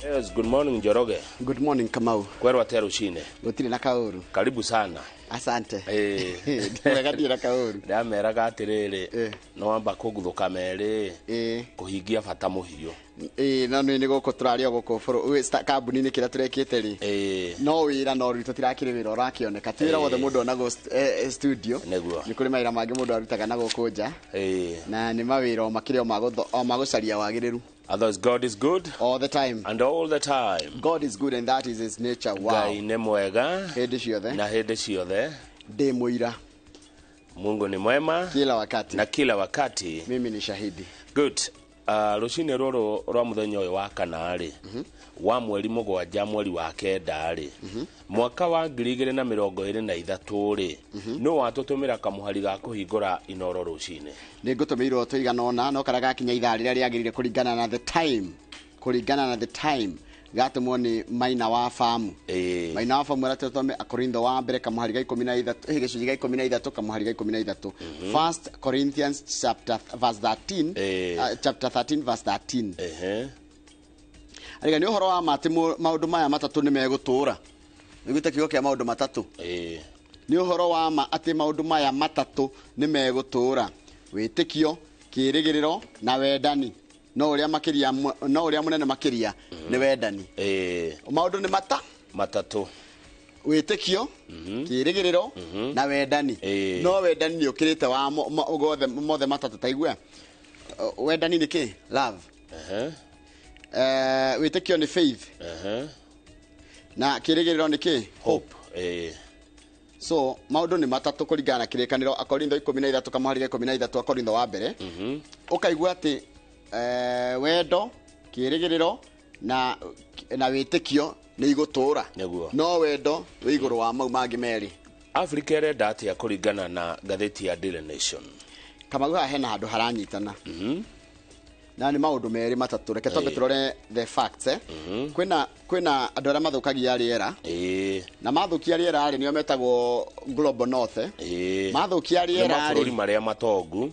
Yes, good morning Njoroge. Good morning Kamau. Kwerwa teru shine. Gutiri na kauru. Karibu sana. Asante. Ndimegati na kauru. Ndameraga atiriri. No amba kuguthuka meri. Kuhingia bata muhiu. No ni goko turario goko buru kambuni ni kira turekite ri. No wira no ruto tirakire wira urakioneka. Twira wothe mundu na go studio. Ni kuri maira mangi mundu arutaga na goko nja. Na ni mawira o makire o magucaria wagiriru. Others, God is good all the time. And all the time. God is good and that is his nature. Wow. Ngai ni mwega. Hende ciothe. Na hende ciothe. Ndi muira. Mungu ni mwema. Kila wakati. Na kila wakati. Mimi ni shahidi. Good. Rucine roro rwa muthenya uyu wa kana ri. Wa mweri mugwanja mweri wa kenda ri. Mwaka wa 2023 ri. No watutumira kamuhari ga kuhingura Inooro rucine. Ni ngutumirwo tuigana ona no karaga kinya ithaa riria riagirire kuringana na the time. Gatumwo ni maina wa famu. Maina wa famu ratotome Akorintho wa mbere kamuhari ga 13 gicunji ga 13 kamuhari ga 13. First Corinthians chapter 13 verse 13. Ariga ni uhoro wa mati maundu maya matatu ni megutura. Niguta kigo kia maundu matatu. Ni uhoro wa ma ati maundu maya matatu ni megutura. Witikio, kirigiriro na wendani. No uria munene makiria ni wendani. Maundu ni matatu. Witikio, kirigiriro na wendani. No wendani ni ukirite wa mothe matatu taigua. Wendani ni ki? Love. Witikio ni faith. Na kirigiriro ni ki? Hope. So maundu ni matatu kuringana kirikaniro Akorintho 13 kamuhari ga 13 Akorintho wa mbere. Ukaigua ati wendo, kirigiriro na witikio ni igutura. No wendo wi iguru wa mau mangi meri. Africa erenda atia kuringana na gatheti ya Daily Nation. Kama gwa hena handu haranyitana. Na ni maundu meri matatu reke twambe turore the facts kwina andu aria mathukagia riera na mathukia riera ari nio metagwo global north mathukia riera ari mabũrũri maria matongu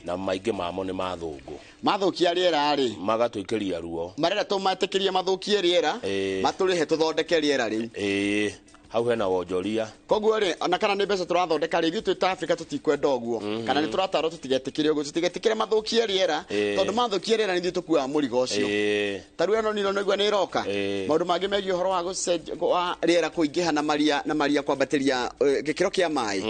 na maingi mamo ni mathungu mathukia riera ari magatuikiria ruo marera tumatikirie mathukie riera maturihe tuthondeke riera riu hau hena wonjoria koguo ri ona kana ni mbeca turathondeka ri ithu twita Africa tutikwenda uguo kana ni turataro tutigetikire uguo tutigetikire mathukie riera tondu mathukie riera ni tukua murigo ucio taru eno nilo nigwa ni roka maundu mangi megi uhoro wa gucenjia riera kuingiha na maria kwambatiria gikiro kia mai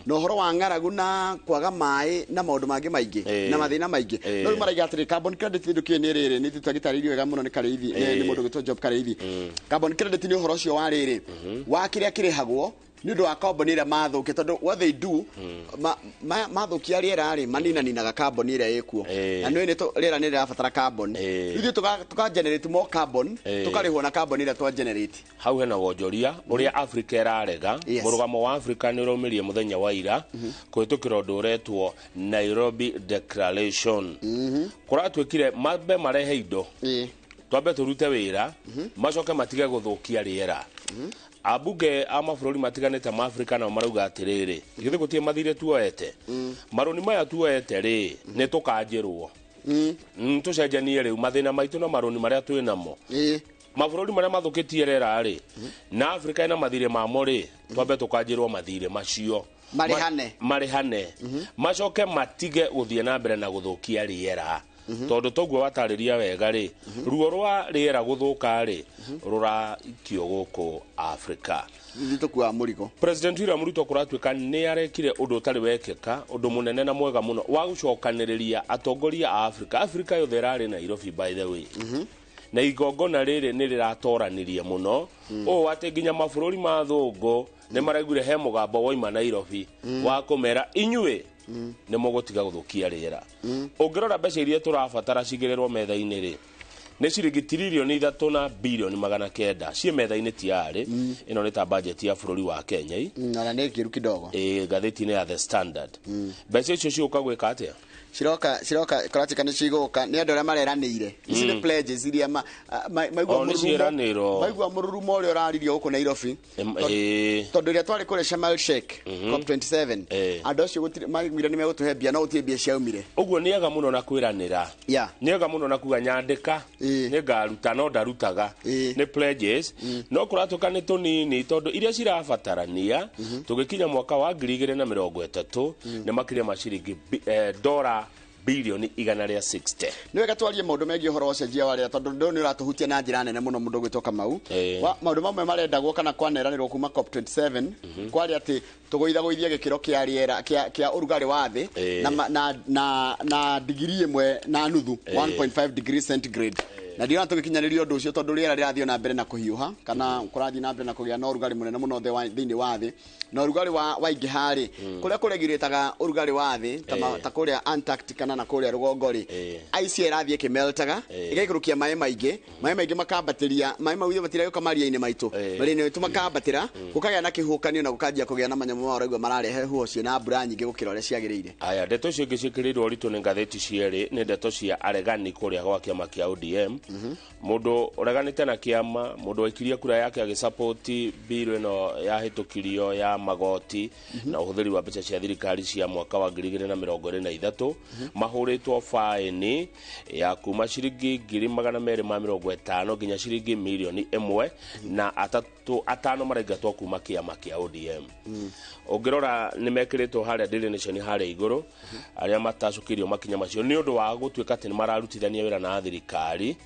no uhoro wa ngaragu na kwaga mai na maundu mangi maingi na mathina maingi no maraiga atiri carbon credit ndu kieni riri ni tutagitaririo wega muno ni karithi ni mundu gitwo job karithi carbon credit ni uhoro ucio wa riri wa kiria kirihagwo ni ndu wa carbon ira mathuke tondu what they do mathukia riera ari manina ninaga carbon ira ikuo na no ni riera ni rirabatara carbon ithu tuka generate more carbon tukarihwo na carbon ira twa generate hau hena wonjoria uria Africa irarega murugamo wa Africa ni urumirie muthenya wa ira kuhitukira undu uretwo Nairobi Declaration kuratwikire mabe marehe indo twambe turute wira macoke matige guthukia riera abuge amafurori matiganete ma Africa na marauga atiriri githe gutie mathire tuoete maroni maya tuoete ri ne tukanjirwo tucenjanie riu mathina maitu na maroni maria twinamo mafurori maria mathukitie rera ri na Africa ina mathire mamo ri twambe tukanjirwo mathire macio marihane macoke matige guthie na mbere na guthukia riera tondu toguo watariria wega ri ruo rwa riera guthuka ri rura ikio guku Africa tukua murigo President William Ruto kuratwika ni arekire undu utari wekeka undu munene na mwega muno wa gucokaniriria atongoria a Africa yothe rari Nairobi by the way na igongona riri ni riratoranirie muno o ati nginya mabũrũri ma thungu ni maraigire he mugambo woima Nairobi wa kumera inyue ni mugutiga guthukia riera ungirora mbeca iria turabatara cigererwo metha-ini ri ni ciringi tiririoni 3 na bilioni 900 cie metha-ini tiari ino ni ta budget ya bũrũri wa Kenya na ni kiru kidogo gatheti ni ya The Standard mbeca icio ciuka gwika atia Shiroka kuratika ni cigoka ni andu aria mareranire ici ni pledges iria maigua mururumo uri uraririo guku Nairobi tondu iria twari kure Sharm Sheikh COP27 andu acio maigwire ni megutuhe mbia no utie mbia ciaumire uguo niega muno na kwiranira niega muno na kuga nyandika nĩ ngaruta no ndarutaga nĩ pledges no kũratuĩka nĩ tũnini tondũ iria cirabatarania tũgĩkinya mwaka wa 2030 nĩ makĩria maciringi $160 billion. Nĩ wega twarie maũndũ megiĩ ũhoro wa ũcenjia wa rĩera tondũ ndĩrona nĩ ũratũhutia na njĩra nene mũno mũndũ gwĩtwo Kamau. Maũndũ mamwe marendagwo kana kwaneranĩrwo kuma COP27 kwarĩ atĩ tũgũithagũithie gĩkĩro kĩa rĩera kĩa ũrugarĩ wa thĩ na digrii 1.5 1.5 degrees centigrade. Na ndio tũgĩkinyanĩria ũndũ ũcio tondũ rĩera rĩrathiĩ na mbere na kũhiũha kana kũrathiĩ na mbere na kũgĩa na ũrugarĩ mũnene mũno thĩinĩ wa thĩ na ũrugarĩ wa ingĩha rĩ kũrĩa kũregirĩtaga ũrugarĩ wa thĩ ta kũrĩa Antarctic kana na kũrĩa rũgongo rĩ ice ĩrathiĩ ĩkĩmeltaga ĩgaikũrũkia maĩ maingĩ makambatĩria maĩ mau matiragĩũka maria-inĩ maitũ maria-inĩ maitũ makambatĩra gũkagĩa na kĩhuhũkanio na gũkanjia kũgĩa na manyamũ ma ũraigua mararehe huho ciĩna mbura nyingĩ gũkĩra ũrĩa ciagĩrĩire. Aya ndeto icio ingĩ ciĩkĩrĩirwo ũritũ nĩ ngathĩti cierĩ nĩ ndeto cia aregani kũrĩa gwa kĩama kĩa ODM. Mundu ureganite na kiama mundu waikiria kura yake agisupport bill ino yahitukirio ya magoti na uhuthiri wa mbeca cia thirikari cia mwaka wa 2023 mahuritwo faini ya kuma ciringi 250 nginya ciringi milioni 1 na atano marengatwo kuma kiama kia ODM. Ongirora nimekiritwo haria Daily Nation haria iguru aria matacukirio makinya macio ni undu wa gutuika ati ni mararutithania wira na thirikari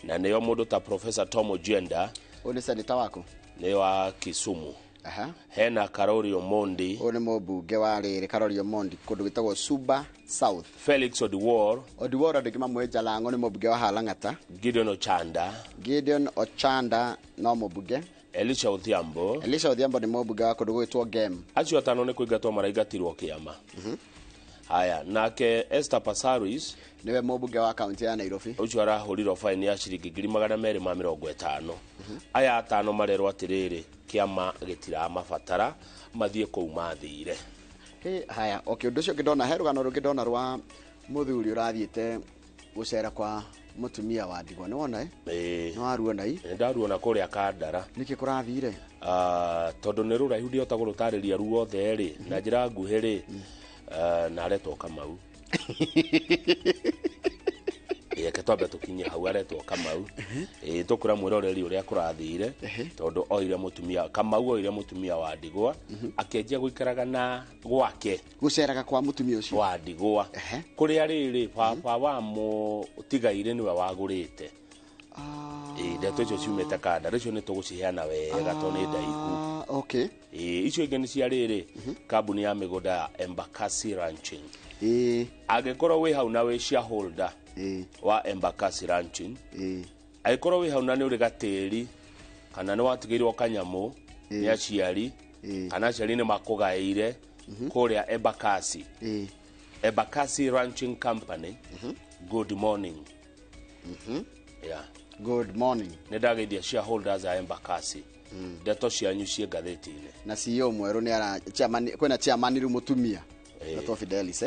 na neo mundu ta Professor Tom Ojenda ule senator wako ni wa Kisumu. Hena Karori Omondi one mobunge wa rĩrĩ Karori Omondi kundu gitagwo Suba South. Felix Odiwuor ndĩkĩma mwenja lango ni mobunge wa Halang'ata. Gideon Ochanda no mobunge. Elisha Odhiambo ni mobunge wa kundu gwĩtwo Game. Acio atano ni kũingatwo maraigatirwo kĩama. Haya nake Esther Passaris niwe mobunge wa county ya Nairobi. Ucio arahũrirwo faini ya ciringi 250. Aya atano marerwo atirĩrĩ kiama gĩtira mabatara mathiĩ kũu mathire. Haya okay ũndũ ũcio ngĩndona he rũgano rũngĩ ndona rwa mũthuri ũrathiĩte gũcera kwa mutumia wa ndigwa nĩ wona no aruona ndaruona kũrĩa Kandara nĩkĩ kũrathire tondũ nĩ rũraihu ndiota gũtarĩria ruothe rĩ na njĩra nguhĩ rĩ na aretwo Kamau yeke twambe tukinye hau aretwo Kamau tukura mwiroreri uria kurathire tondu oire mutumia Kamau oire mutumia wa ndigwa akenjia guikaraga na gwake guceraga kwa mutumia ucio wa ndigwa kuria riri baba wa mu tigaire niwe wagurite ndeto icio ciumite Kandara icio ni tuguciheana wega to ni ndaihu okay icio ingĩ ni cia riri kambuni ya migunda ya Embakasi Ranching agĩkorwo wĩ hau na wĩ shareholder wa Embakasi Ranching agĩkorwo wĩ hau na nĩ ũrĩ gatĩri kana nĩ watigĩirwo kanyamũ nĩ aciari kana aciari nĩ makũgaĩire kũrĩa Embakasi Ranching Company. Good morning. Yeah. Good morning. Nĩ ndageithia shareholders a Embakasi. Ndeto cianyu ciĩ ngathĩti-inĩ na CEO mwerũ nĩ ara kwĩna chairman ru mutumia Dr. Fidelis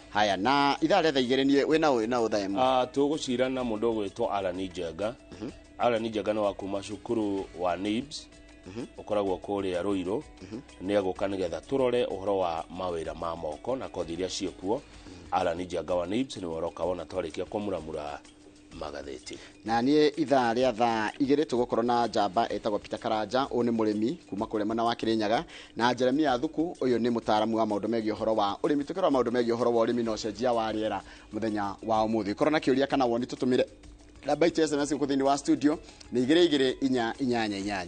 haya na ithaa rĩa thaigĩrĩnie wĩna ũthaemu tũgũcira na mũndũ gwĩtwo Alan Njenga. Alan Njenga nĩ wa kuma cukuru wa NIBS ukoragwo kũrĩa Ruiru nĩ agũka nĩgetha tũrore ũhoro wa mawĩra ma moko na kothi iria ciĩkuo. Alan Njenga wa NIBS nĩ woroka wona twarĩkia kũmuramura magatheti na niĩ ithaa rĩa thaa igĩrĩ tũgũkorwo na njamba etagwo Peter Karanja ũyũ nĩ mũrĩmi kuma kũrĩa mwena wa Kĩrĩnyaga na Jeremia Thuku ũyũ nĩ mũtaaramu wa maũndũ megiĩ ũhoro wa ũrĩmi tũkĩrora maũndũ megiĩ ũhoro wa ũrĩmi na ũcenjia wa rĩera mũthenya wa ũmũthĩ. Korwo na kĩũria kana woni tũtũmĩre namba itũ SMS gũkũ thĩinĩ wa studio nĩ 222488.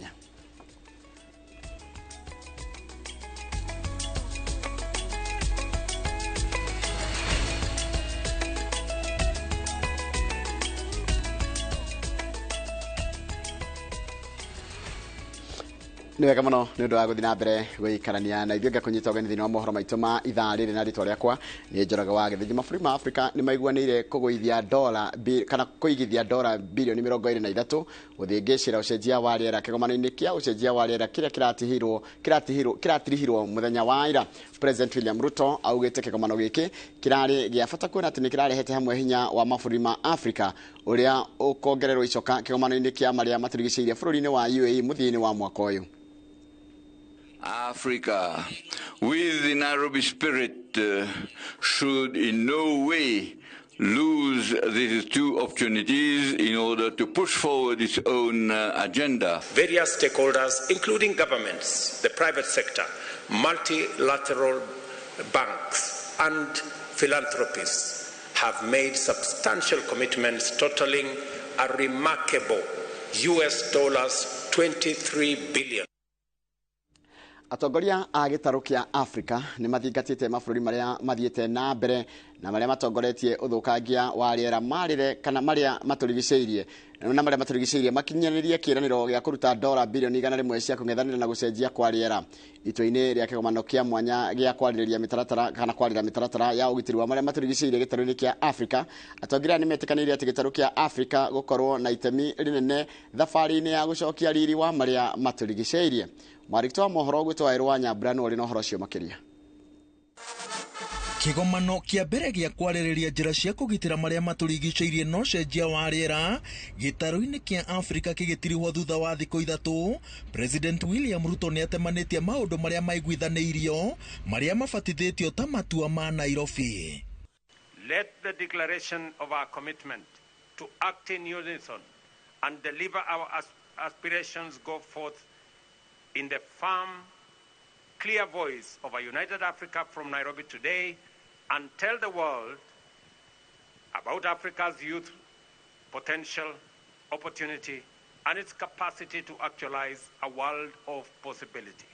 Nĩ wega mũno nĩ ũndũ wa gũthiĩ na mbere gũikarania na ithuĩ ngakũnyita ũgeni thĩinĩ wa mohoro maitũ ma ithaa rĩrĩ na rĩtwa rĩakwa nĩ Njoroge wa Gĩthĩnji. Mabũrũri ma Afrika nĩ maiguanĩire kũgũithia kana kũigithia $23 bilioni gũthiĩ ngĩcĩra ũcenjia wa rĩera kĩgomano-inĩ kĩa ũcenjia wa rĩera kĩrĩa kĩratirihirwo mũthenya wa ira. President William Ruto augĩte kĩgomano gĩkĩ kĩrarĩ gĩa bata kuona atĩ nĩ kĩrarehete hamwe hinya wa mabũrũri ma Afrika ũrĩa ũkongererwo icoka kĩgomano-inĩ kĩa marĩa matũrigicĩirie bũrũri-inĩ wa UAE mũthia-inĩ wa mwaka ũyũ. Africa, with the Nairobi spirit, should in no way lose these two opportunities in order to push forward its own agenda. Various stakeholders, including governments, the private sector, multilateral banks, and philanthropists, have made substantial commitments totaling a remarkable US dollars 23 billion. Atongoria a gĩtarũ kĩa Africa nĩ mathingatĩte mabũrũri marĩa mathiĩte na mbere na marĩa matongoretie ũthũkangia wa rĩera marĩre kana marĩa matũrigicĩirie na marĩa matũrigicĩirie makinyanĩrie kĩĩranĩro gĩa kũruta $1 bilioni 100 cia kũng'ethanĩra na gũcenjia kwa rĩera itua-inĩ rĩa kĩgomano kĩa mwanya gĩa kwarĩrĩria mĩtaratara kana kwarĩra mĩtaratara ya ũgitĩri wa marĩa matũrigicĩirie gĩtarũ-inĩ kĩa Africa. Atongoria nĩ metĩkanĩirie atĩ gĩtarũ kĩa Africa gũkorwo na itemi rĩnene thabarĩ-inĩ ya gũcokia riri wa marĩa matũrigicĩirie. Marikto mohoro gwitwa Inooro wa Nyambura no ri no horo cio makiria. Kĩgomano kĩa mbere gĩa kwarĩrĩria njĩra cia kũgitĩra marĩa matũrigicĩirie no cenjia wa rĩera gĩtarũ-inĩ kĩa Africa kĩgĩtirihwo thutha wa thikũ ithatũ. President William Ruto nĩ atemanĩtie maũndũ marĩa maiguithanĩirio marĩa mabatithĩtio ta matua ma Nairobi. Let the declaration of our commitment to act in unison and deliver our aspirations go forth in the firm, clear voice of a united Africa from Nairobi today, and tell the world about Africa's youth potential, opportunity, and its capacity to actualize a world of possibility.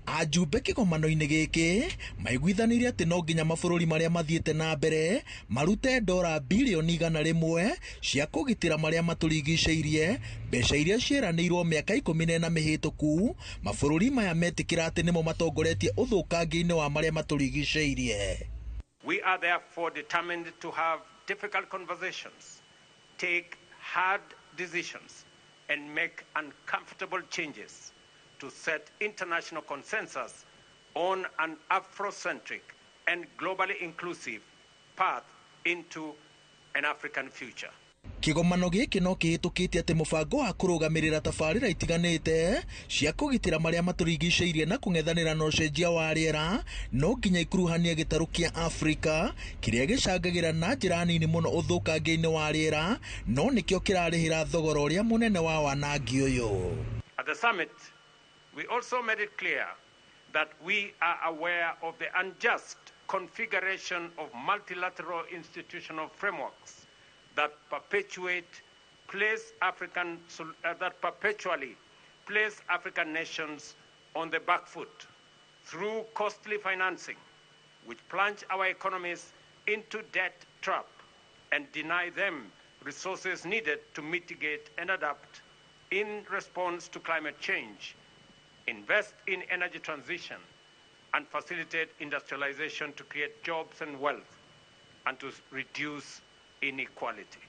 Ajumbe kĩgomano-inĩ gĩkĩ maiguithanĩirie atĩ no nginya mabũrũri marĩa mathiĩte na mbere marute $1 bilioni 100 cia kũgitĩra marĩa matũrigicĩirie, mbeca iria ciĩranĩirwo mĩaka 14 mĩhĩtũku. Mabũrũri maya metĩkĩra atĩ nĩmo matongoretie ũthũkangia-inĩ wa marĩa matũrigicĩirie. We are therefore determined to have difficult conversations, take hard decisions, and make uncomfortable changes to set international consensus on an Afrocentric and globally inclusive path into an African future. Kĩgomano gĩkĩ no kĩhĩtũkĩte atĩ mũbango wa kũrũgamĩrĩra tabarĩra itiganĩte cia kũgitĩra marĩa matũrigicĩirie na kũng'ethanĩra na ũcenjia wa rĩera no nginya ikuruhanie gĩtarũ kĩa Africa kĩrĩa gĩcangagĩra na njĩra nini mũno ũthũkangia-inĩ wa rĩera no nĩkĩo kĩrarĩhĩra thogora ũrĩa mũnene wa wanangi ũyũ. At the summit, we also made it clear that we are aware of the unjust configuration of multilateral institutional frameworks that perpetually place African nations on the back foot through costly financing, which plunge our economies into debt trap and deny them resources needed to mitigate and adapt in response to climate change, invest in energy transition, and facilitate industrialization to create jobs and wealth, and to reduce inequality.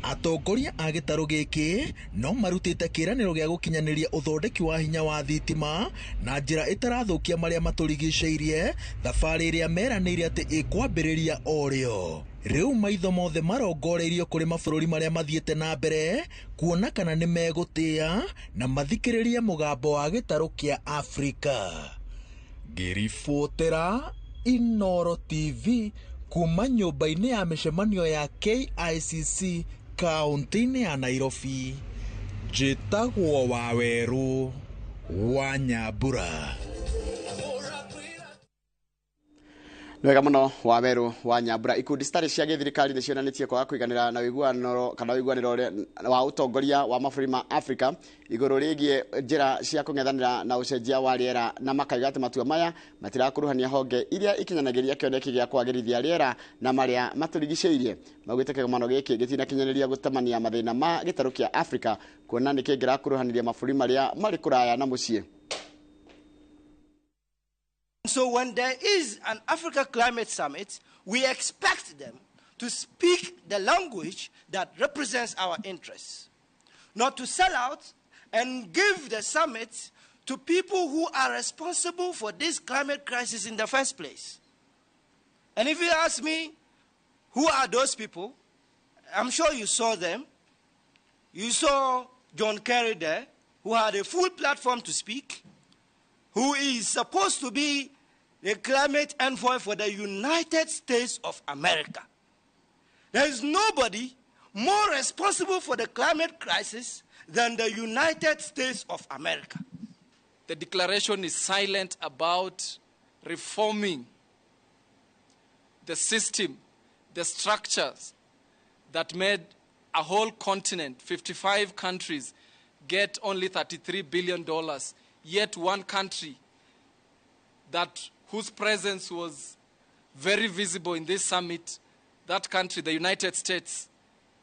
Atongoria a gĩtarũ gĩkĩ no marutĩte kĩĩranĩro gĩa gũkinyanĩria ũthondeki wa hinya wa thitima na njĩra ĩtarathũkia marĩa matũrigicĩirie, thabarĩ ĩrĩa meranĩire atĩ ĩkwambĩrĩria o rĩo. Rĩu maitho mothe marongoreirio kũrĩ mabũrũri marĩa mathiĩte na mbere kuona kana nĩ megũtĩa na mathikĩrĩrie mũgambo wa gĩtarũ kĩa Africa. Ngĩribotera Inooro TV kuma nyũmba-inĩ ya mĩcemanio ya KICC kaunti-inĩ ya Nairobi. Njĩtagwo Waweru wa Nyambura. Wega mũno Waweru wa Nyambura. Ikundi citarĩ cia gĩthirikari nĩ cionanĩtie kwaga kũiganĩra na ũiguano kana ũiguanĩro wa ũtongoria wa mabũrũri ma Africa igũrũ rĩgiĩ njĩra cia kũng'ethanĩra na ũcenjia wa rĩera na makaiga atĩ matua maya matirakuruhania honge iria ikinyanagĩria kĩoneki gĩa kwagĩrithia rĩera na marĩa matũrigicĩirie. Maugĩte kĩgomano gĩkĩ gĩtinakinyanĩria gũtamania mathĩna ma gĩtarũ kĩa Africa kuona nĩ kĩngĩrakuruhaniria mabũrũri marĩa marĩ kũraya na mũciĩ. So when there is an Africa Climate Summit, we expect them to speak the language that represents our interests, not to sell out and give the summit to people who are responsible for this climate crisis in the first place. And if you ask me, who are those people? I'm sure you saw them. You saw John Kerry there, who had a full platform to speak, who is supposed to be the climate envoy for the United States of America. There is nobody more responsible for the climate crisis than the United States of America. The declaration is silent about reforming the system, the structures that made a whole continent, 55 countries, get only $33 billion, yet one country whose presence was very visible in this summit, that country, the United States,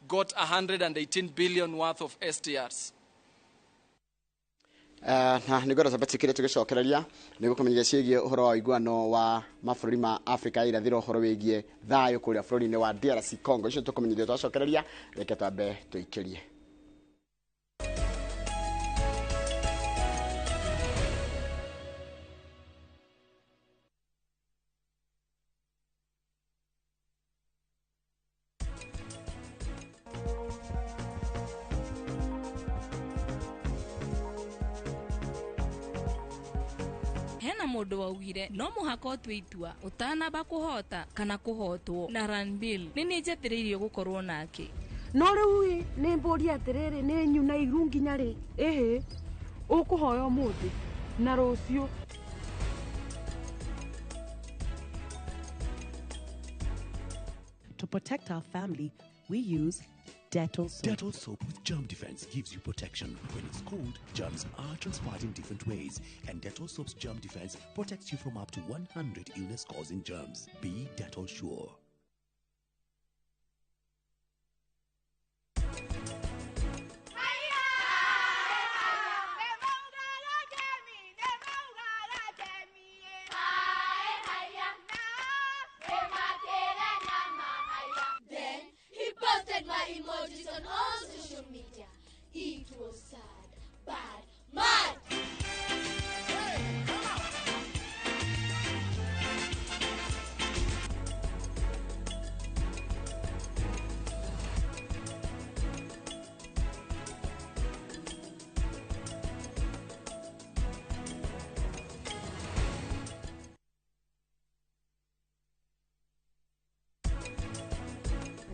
got 118 billion worth of SDRs. Na nigora sabati kire tugicokereria nigo kumenyithia ciĩgiĩ ũhoro wa iguano wa mabũrũri ma Afrika ya irathĩro ũhoro wĩgiĩ thayũ kũrĩa bũrũri-inĩ wa DRC Congo. Icio tũkũmenyithia twacokereria reke twambe tũikĩrie. Hena mundu waugire no muhaka utwe itua utanamba kuhota kana kuhotwo na Ranbill nini njetireirio gukorwo nake no riu ni mburi atiriri ni nyuna iru nginya ri ukuhoya umuthi na rucio. To protect our family, we use Dettol soap. Dettol soap with germ defense gives you protection. When it's cold, germs are transferred in different ways. And Dettol soap's germ defense protects you from up to 100 illness-causing germs. Be Dettol sure.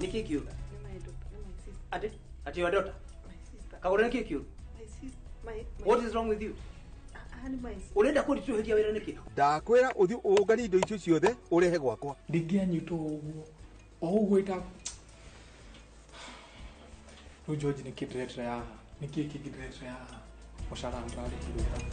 Niki kiuga? Ati your daughter? My sister. Kagora niki kiuga? My sister. What is wrong with you? My sister. Urenda kuri tu hetia wira niki? Ndakwira uthi ugari indo icio ciothe urehe gwakwa. Ndingianyitwo uguo. Oguo ita. Ru George niki director ya. Niki director ya. Oshara ndali kidogo.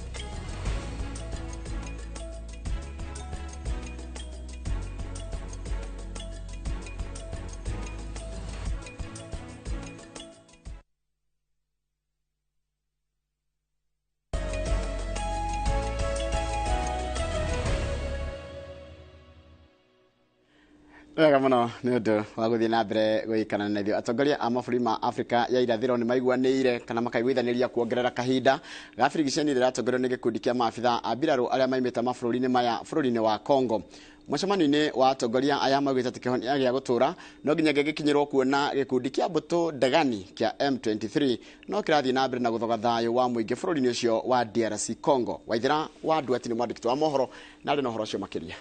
Wega muno nĩ ũndũ wa gũthiĩ na mbere gũikana na ithuĩ. Atongoria a mabũrũri ma Afrika ya irathĩro nĩ maiguanĩire kana makaiguithanĩria kuongerera kahinda ga birigiceni rĩrĩa atongorio nĩ gĩkundi kĩa maabitha a mbirarũ arĩa maimĩte mabũrũri-inĩ maya bũrũri-inĩ wa Congo. Mũcemanio-inĩ wa atongoria aya maugĩte atĩ kĩhonia gĩa gũtũũra no nginya gĩgĩkinyĩrwo kuona gĩkundi kĩa mbũtũ ndegani kĩa M23 no kĩrathiĩ na mbere na gũthoga thayũ wa mũingĩ bũrũri-inĩ ũcio wa DRC Congo. Waithĩra wa Nduati nĩ mwandĩki wa mohoro na arĩ na ũhoro ũcio makĩria.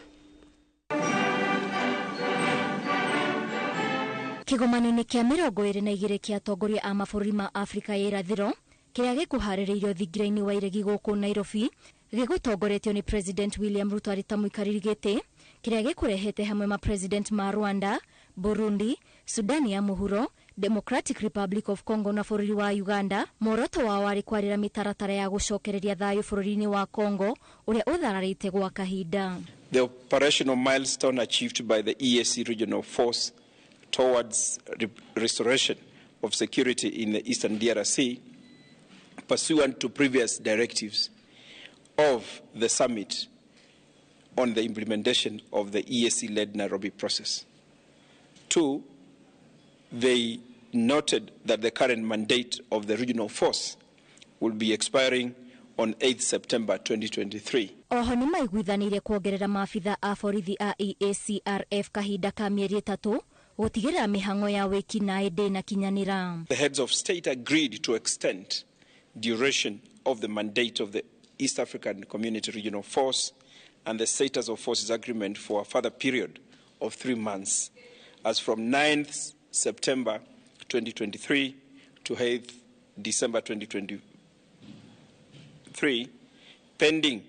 Kĩgomano-inĩ kĩa 22 kĩa atongoria a mabũrũri ma Afrika ya irathĩro kĩrĩa gĩkuharĩrĩirio thingira-inĩ wa iregi gũkũ Nairobi gĩgũtongoretio nĩ President William Ruto arĩ ta mũikarĩri gĩtĩ, kĩrĩa gĩkũrehete hamwe ma President ma Rwanda, Burundi, Sudani ya mũhuro, Democratic Republic of Congo na bũrũri wa Uganda. Muoroto wao warĩ kwarĩra mĩtaratara ya gũcokereria thayũ bũrũri-inĩ wa Congo ũrĩa ũthararĩte gwa kahinda. The operational milestone achieved by the EAC regional force towards restoration of security in the eastern DRC, pursuant to previous directives of the summit on the implementation of the EAC-led Nairobi process. 2, they noted that the current mandate of the regional force will be expiring on 8 September 2023. Oho nĩ maiguithanĩire kuongerera maabitha a borithi a EACRF kahinda ka mĩeri 3 gutigĩrĩra mĩhang'o ya wĩki naĩ ndĩna kinyanĩra. The heads of state agreed to extend duration of the mandate of the East African Community Regional Force and the Status of Forces Agreement for a further period of 3 months, as from 9th September 2023 to 8th December 2023, pending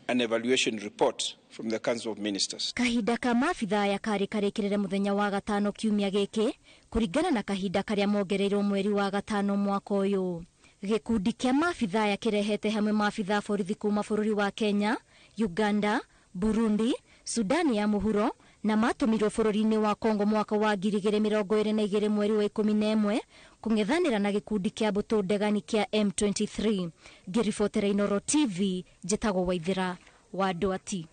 an evaluation report from the Council of Ministers. Kahinda ka maabitha ya kari karekerere muthenya wa gatano kiumia giki kuringana na kahinda karia mongereirwo mweri wa gatano mwaka uyu. Gikundi kia maabitha ya kirehete hamwe maabitha borithi kuma bururi wa Kenya, Uganda, Burundi, Sudani ya muhuro na matumirwo bururi-ini wa Kongo mwaka wa 2022 mweri wa 11 kung'ethanira na gikundi kia mbutu ndegani kia M23. Ngiribotera Inooro TV, njitagwo Waithira wa Ndwati.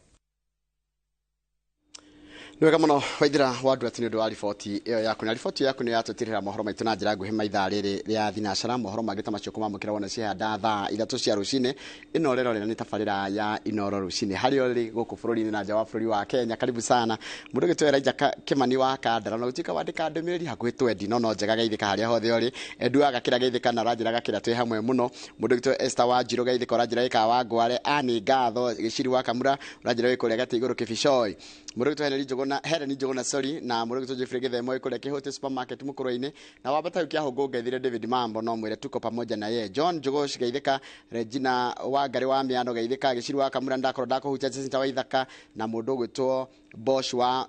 Nwega muno Waithira wa Ndwati ni undu wa riboti iyo yaku, na riboti yaku ni yatutirira mohoro maitu na njira nguhi maithaa riri ria thinacara. Mohoro magita macio kumamukira wona ciahanda thaa 3 cia rucini. Ino rero ni tabarira ya Inooro rucini hari ori guku bururi-ini na nja wa bururi wa Kenya. Karibu sana mundu gitwera ija Kimani wa Kandara na utika wandika ndumiriri hakuhi twendi no njega geithika haria hothe ori endu agakira geithika na ranjira gakira twi hamwe muno. Mundu gitwe Esther wa Njiro geithika ranjira ika wa Ngware ani ngatho giciri wa Kamura ranjira wikuria gati iguru kibicoi. Mundu gitwe Helen Njogona sorry na mundu gitwe Jeffrey Githemo ikuria kihote supermarket mukuru-ini na wabata ukia hongo ngethire David Mambo no mwire tuko pamoja na ye. John Jogosh geithika, Regina wa Ngari wa Miano geithika, giciri wa Kamura ndakoro hutia Jacinta wa Ithaka na mundu gwitwo Bosch wa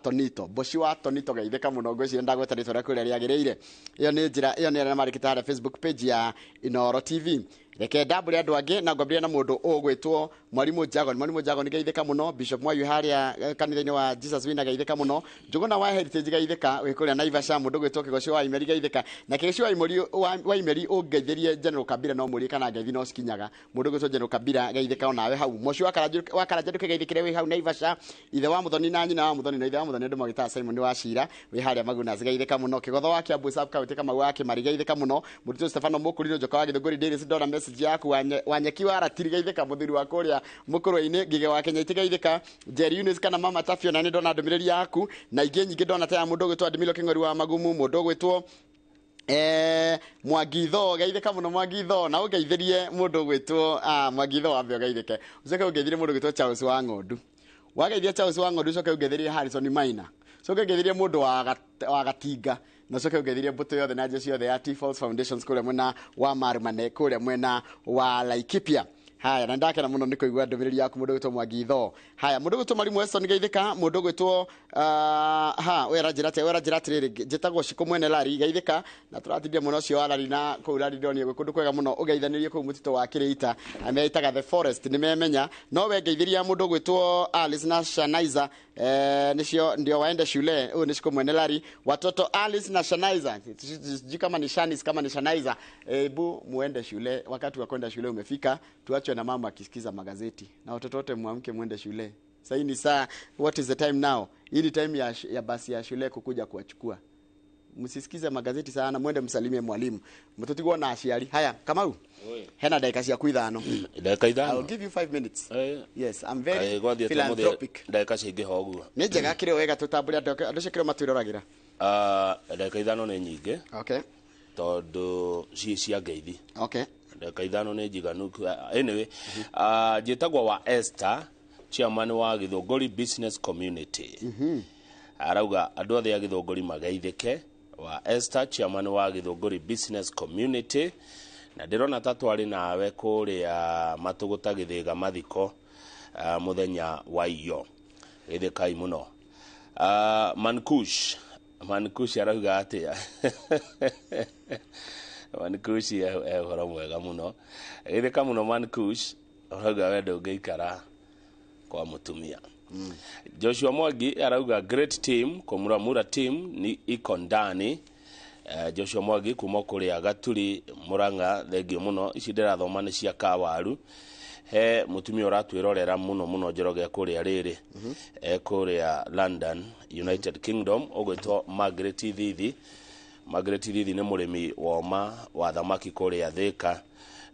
Tonito. Bosch wa Tonito geithika muno ngwicire ndagweta ritwa kuria riagireire. Iyo ni njira iyo ni arĩa marikita harĩa Facebook page ya Inooro TV. Reke ndambure andu angi na ngwambia na mundu ugwitwo Mwalimu Jagon geithika muno. Bishop Mwayu haria kanitha-ini wa Jesus Wina geithika muno. Njuguna wa Heritage geithika wikuria Naivasha mundu gwitwo Kigocio wa Imeri geithika na Kigocio wa Imeri ungeithirie General Kabira no muri kana ngeithi no cikinyaga mundu gwitwo General Kabira geithika onawe hau. Mocio wa Karanjadu geithikire wi hau Naivasha. Ithe wa Muthoni na nyina wa Muthoni na ithe wa Muthoni ndu magita Simon wa Shira wi haria Maguna geithika muno. Kigotho wa Kiambu Sub County kama wa Kimari geithika muno. Mundu Stefano Mukurino Joka wa Githunguri Daily Dora message yaku wanyeki wa Ratiri geithika muthuri wa kuria mukuru-ini Ngige wa Kenya itigeithika. Jerry Eunice kana Mama Tafio na ni ndona ndumiriri yaku na ingi nyingi ndona ta ya mundu gwitwo Adimilo King'ori wa Magumu, mundu gwitwo Mwagitho geithika muno Mwagitho na ungeithirie mundu gwitwo Mwagitho wambe geithike ucoke ungeithirie mundu gwitwo Charles wa Ng'ondu wageithia Charles wa Ng'ondu ucoke ungeithirie Harrison Maina ucoke ungeithirie mundu wa Gatinga na ucoke ungeithirie mbuto yothe na jeshi yothe ya T-Falls Foundations kuria mwena wa Marmane kuria mwena wa Laikipia. Haya na ndakena muno ni kuigua ndumiriri yaku mundu gwitwo Mwagitho. Haya mundu gwitwo Mwalimu Weston geithika, mundu gwitwo wera njirate riri njitagwo Shiko mwene Lari geithika na turatithia muno cio Lari na ku Lari ndoni kundu kwega muno ugeithanirie ku mutito wa Kirita ameitaga The Forest ni memenya no we geithiria mundu gwitwo Alice na Shanaiza nicio ndio waende shule huyu ni Shiko mwene Lari watoto Alice na Shanaiza kama ni Shanis kama ni Shanaiza ebu muende shule wakati wa kwenda shule umefika tuache na mama akisikiza magazeti na watoto wote muamke muende shule. Sasa ni saa what is the time now? Hii ni time ya basi ya shule kukuja kuwachukua. Msisikize magazeti sana muende msalimie mwalimu. Mtotigwa na aciari. Haya Kamau. Hena dakika cia kuithano. Dakika ithano. I'll give you 5 minutes. Yes, I'm very philanthropic. Dakika cingi hoguo. Ni njega kire wega tutambure andu cikire matwiragira. Dakika ithano ni nyingi. Okay. Tondu cia ngeithi. Okay. Dakika ithano ni njiganu. Anyway, njitagwo wa Esther, chairman wa Githunguri Business Community. Arauga andu othe a Githunguri mageithike. Wa Esther, chairman wa Githunguri Business Community. Na ndirona tatwari nawe kuria matuguta Githiga mathiko muthenya wa iyo. Geithikai muno. Mankush arauga atia. Mankush ehoro mwega muno. Geithika muno Mankush arauga wendo ngeikara kwa mutumia. Joshua Mwangi arauga great team Muramura team ni iko ndani. Joshua Mwangi kuma kuria Gaturi Muranga thengio muno ici ndirathoma ni cia Kawaru he mutumia uratwirorera muno njoroge kuria riri kuria London United Kingdom ogwitwo Margaret Thithi ni murimi wa thamaki kuria Thika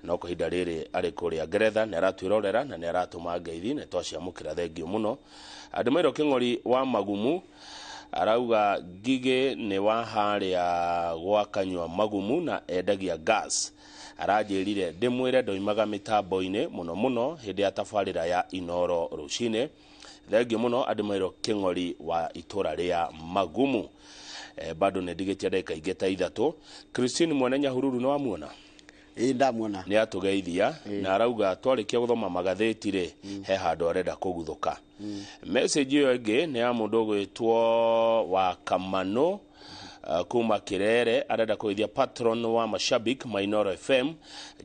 no kuhinda riri ari kuria Ngeretha ni aratwirorera na ni aratuma ngeithi ne twaciamukira thengio muno. Adimiro King'ori wa Magumu arauga Ngige ni wa haria gwakanywa Magumu na endagia gas. Arajirire ndimwire ndoimaga mitambo-ini muno hindi ya tafarira ya Inooro rucine. Thengio muno Adimiro King'ori wa itura ria Magumu. bado nä ndigä ndagä ingä ta 3. Christine mwene Nyahururu no amuona ndamuona nä atågeithia na arauga twarä kia gå thoma magathäti rä he handå arenda kå guthå message ä yo ä ngä nä ya må ndå å gwä two wa Kamano kuma Kirere arenda kũgeithia patron wa mashabik ma Inooro FM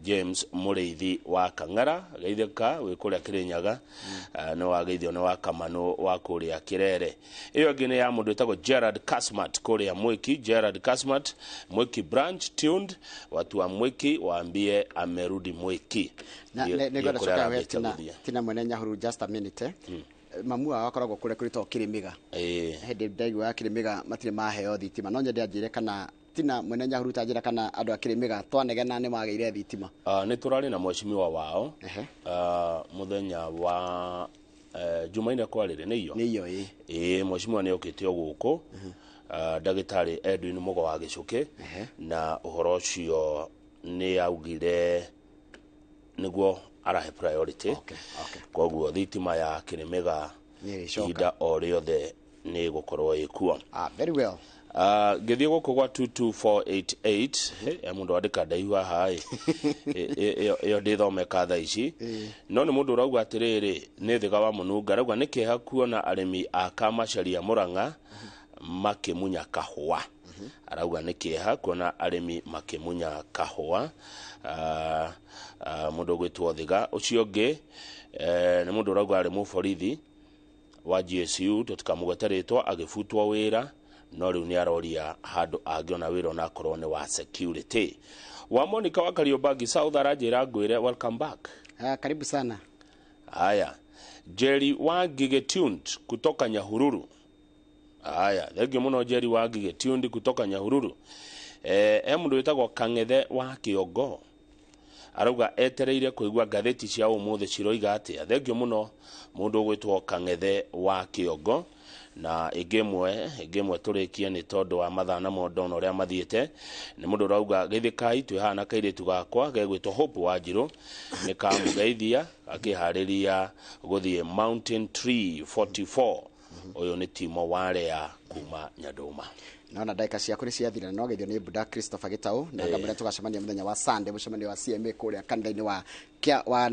James Mureithi wa Kang'ara geithĩka wĩ kũrĩa Kĩrĩnyaga no wageithio nĩ wa Kamano wa kũrĩa Kirere. Ĩyo ĩngĩ nĩ ya mũndũ wĩtagwo Gerard Kasmat kũrĩa Mwiki. Gerard Kasmat Mwiki branch tuned watu wa Mwiki waambie amerudi Mwiki. Na nĩngwenda coka wetina tina mwene Nyahururu just a minute. Mamu wao akoragwo kũrĩa kũrĩtwo Kĩrĩmĩga hĩndĩ ndaigua ya Kĩrĩmĩga matirĩ maheo thitima no nyende anjĩre kana tina mwene Nyahururu tanjĩra kana andũ a Kĩrĩmĩga twanegena nĩ magĩire thitima. Nĩ tũrarĩ na mheshimiwa wao muthenya wa Jumaine kwarĩrĩ nĩ iyo mheshimiwa nĩ okĩte gũkũ ndagĩtarĩ Edwin Mugo wa Gĩcũkĩ na ũhoro ũcio nĩ augire nĩguo arahe priority koguo thitima ya Kĩrĩmĩga ihinda o rĩothe nĩ gũkorwo ĩkuo. Very well. Gĩthiĩ gũkũ gwa 22488 mũndũ wandĩka ndaihu haha ĩyo ndĩthomeka thaa ici no nĩ mũndũ ũrauga atĩrĩrĩ nĩ thĩga wa mũnunga arauga nĩ kĩeha kuona arĩmi a Kamacharia Mũrang'a makĩmunya kahũa. Arauga nĩ kĩeha kuona arĩmi makĩmunya kahũa. Mũndũ gwĩtwo thĩga ũcio ũngĩ nĩ mũndũ ũrauga arĩ mũborithi wa GSU tũtikamũgweta rĩtwa agĩbutwo wĩra no rĩu nĩ aroria handũ angĩona wĩra ona akorwo nĩ wa security. Wa Monica wa Kariobangi South aranjĩra ngwĩre welcome back. Karibu sana. Haya Jerry wa Gigetuned kutoka Nyahururu. Haya thengio mũno Jerry wa Gigetuned kutoka Nyahururu. Mũndũ wĩtagwo Kang'ethe wa Kĩongo arauga etereire kũigua ngathĩti cia ũmũthĩ ciroiga atĩa. Thengio mũno mũndũ ũgwĩtwo Kang'ethe wa Kĩongo na ĩngĩmwe tũrĩkie nĩ tondũ wa mathaa na mondona ũrĩa mathiĩte. Nĩ mũndũ ũrauga geithĩkai twĩhana kairĩtu gakwa gegwĩtwo Hope wa Njirũ nĩ kamũgeithia akĩharĩria gũthiĩ Mountain Tree 44. Ũyũ nĩ Timo Warea kuma Nyandũma. Naona dakika ciaku nĩ ciathira no geithio nĩ Buda Christopher Gitau na ngamũra tũgacemania mũthenya wa Sunday mũcemanio wa CMA kũrĩa kanitha-inĩ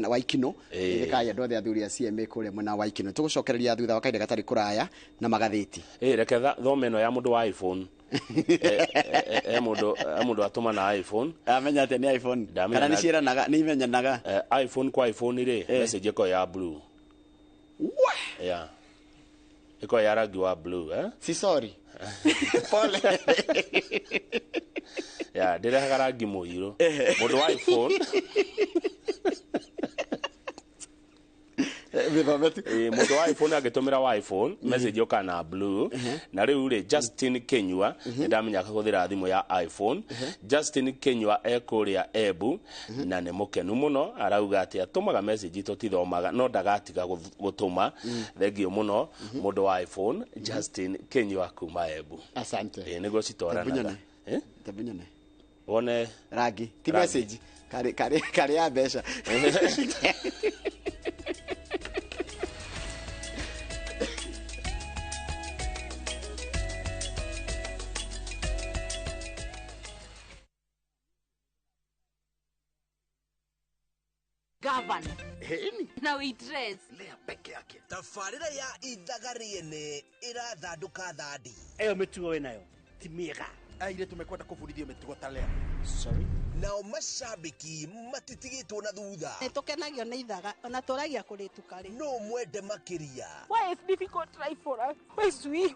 wa Ikino ĩrĩkaya andũ othe athuri a CMA kũrĩa mwena wa Ikino tũgũcokereria thutha wa kahinda gatarĩ kũraya na magathĩti. Reke thome ĩno ya mũndũ wa iPhone mũndũ atũma na iPhone amenya atĩ nĩ iPhone kana nĩ ciĩranaga nĩ imenyanaga iPhone kwa iPhone rĩ message ĩko ya blue ĩko ya rangi wa blue si sorry pole ndĩrehaga rangi mũirũ mũndũ wa iPhone mũndũ wa iPhone agĩtũmĩra wa iPhone message yoka na blue na rĩu rĩ Justin Kenyua ndamenya akahũthĩra thimũ ya iPhone. Justin Kenyua ekũrĩa Ebu na nĩ mũkenu mũno arauga atĩ atũmaga message tũtithomaga no ndagatiga gũtũma. Thengio mũno mũndũ wa iPhone Justin Kenyua kuma Ebu. Asante. Nĩguo citoranaga tabunyane wone rangi ti message kare ya mbeca. Governor. Na waitress. Lea peke yake. Tafarira ya idhagariene irathanduka thandi. Eyo mitugo wenayo. Ti miega. Aire tumekwenda kufundithio mitugo ta leo. Sorry. Nao mashabiki matitigitwo na thutha. Nitukenagio nĩ ithaga ona tũragia kũrĩtuka rĩ. No mwende makiria. Why is difficult try for us? Why sweet?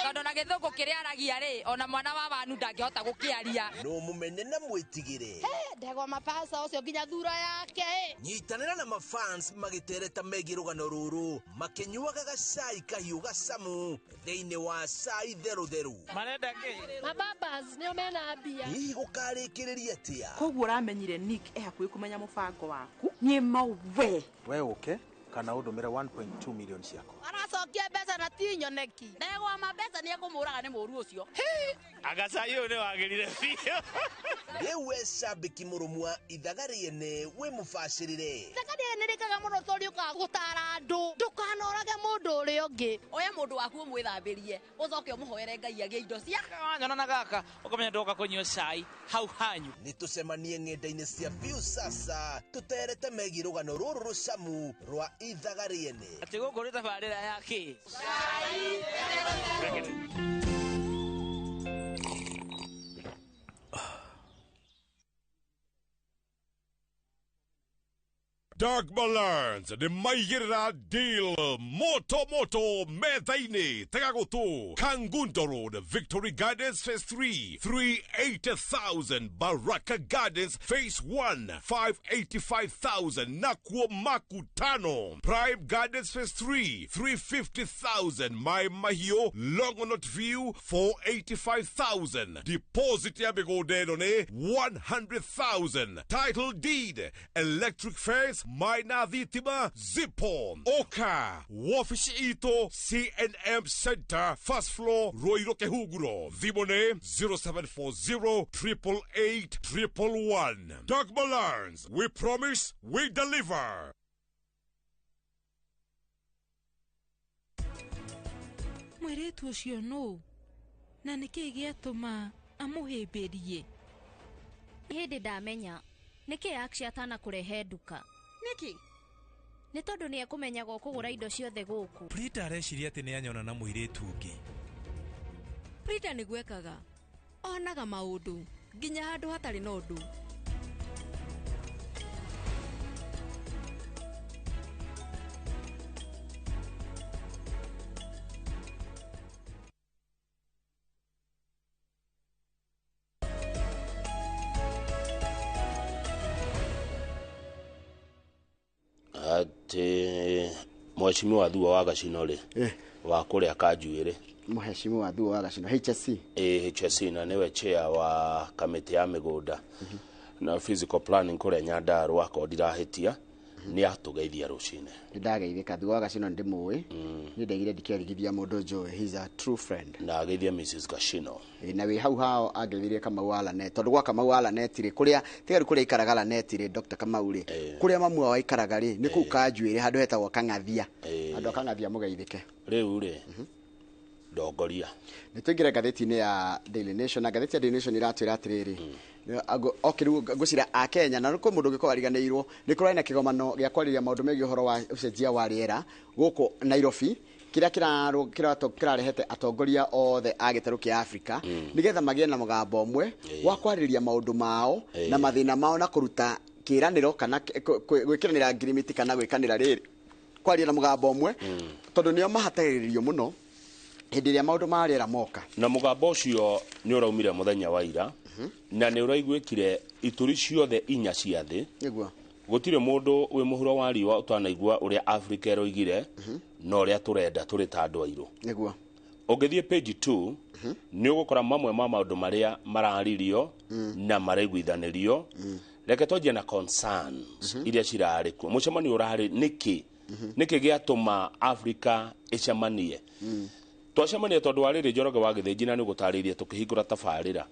Tondũ na gĩthũngũ kĩrĩa aragia rĩ ona mwana wa wanu ndangĩhota gũkĩaria. No mũmene na mwĩtigĩre. Ndegwa mapasa ũcio nginya thura yake. Nyitanĩra na mafans magĩtereta megiĩ rũgano rũrũ makĩnyuaga gacai kahiũ gacamu thĩinĩ wa cai therũtherũ. Marenda kĩ? Mababas nĩo mena mbia. Hihi gũkarĩkĩrĩria atĩa? Koguo ũramenyire Nick hakuhĩ kũmenya mũbango waku niĩ mauwe we ũke kana ũndũmĩre 1.2 million ciako. Aracokia mbeca na ti nyoneki. Ndegwa mabesa nĩ ekũmũraga nĩ mũru ũcio. Agacai ũyũ nĩ wagĩrire biũ. Rĩu we shabiki mũrũmwa ithagariene we mũbacĩrĩre. Ithagariene rĩkaga mũno tondũ ũkaga gũtara andũ. Ndũkanorage mundu uri ungi oya mundu waku mwithambirie ucoke umuhoere ngai agie indo cia nyona na gaka ukamenya ndoka kunywa cai hau hanyu nitucemanie ng'enda-inĩ cia biũ sasa tuterete megiĩ rũgano rũrũ rũcamu rwa ithaga rĩene ati gũkũ nĩ tabarĩra ya kĩ Dark Balance, the Mayira deal, Moto Methaini, Tagagoto, Kangunto Road, Victory Gardens Phase 3, 380,000, Baraka Gardens Phase 1, 585,000, Nakwo Makutano, Prime Gardens Phase 3, 350,000, My Mahio, Longonot View, 485,000, Deposit Yabigodedone, 100,000, Title Deed, Electric Fence, Maina Vitima, Zippo, Oka, Wafishi Ito, CNM Center, First Floor, Roiroke Huguro, Vimone, 0740 888 111. Doug Balance, we promise, we deliver. Mwiretu ucio no na niki giatuma amuhimbirie hindi ndamenya niki action atana kurehe nduka niki ni tondu ni ekumenyaga kugura indo ciothe guku Prita areciria ati ni anyona na muiretu ungi Prita ni gwekaga onaga maundu nginya handu hatari na undu ati mheshimiwa Thua wa Gacino ri wa kuria Kanjuire mheshimiwa Thua wa Gacino HSC HSC na niwe chair wa kamiti ya migunda na physical planning kuria Nyandarua ko ndirahitia ni atugeithia rucine ndageithika Thua wa Gacino ndimui ni ndegire ndikerigithia mundu njoe he's a true friend na ageithia Mrs Gacino na we hau hao ageithirie Kamau net tondu gwa Kamau net ri kuria tigaru kuria ikaraga net ri Dr Kamau ri kuria mamu wa ikaraga ri ni ku Kanjuire handu hetagwo Kangathia andu Kangathia mugeithike riu ri ndongoria ni tuingire ngatheti-ini ya Daily Nation na ngatheti ya Daily Nation iratwira atiriri okiru gucira a Kenya na ruko mundu giko ariganeirwo ni kurai na kigomano gia kwariria maundu megi uhoro wa ucenjia wa riera guku Nairobi kiria kirarehete atongoria othe a gitaru kia Africa nigetha magie na mugambo umwe wa kwariria maundu mao na mathina mao na kuruta kiraniro kana gwikiranira agreement kana gwikanira riri kwariria na mugambo umwe tondu nio mahatagiririo muno hindi ria maundu ma riera moka na mugambo ucio ni uraumire muthenya wa ira na ni uraiguikire ituri ciothe inya cia thi niguo gutire mundu wi muhuro wa riwa utanaigua uria Africa eroigire no uria turenda turi ta andu airu niguo ungithie page 2 ni ugukora mamwe ma maundu maria mararirio na maraiguithanirio reke tojia na concerns iria cirari ku mucemani urari niki giatuma Africa icemanie twacemania tondu wa riri Njoroge wa Githinji na ni gutariria tukihingura tabarira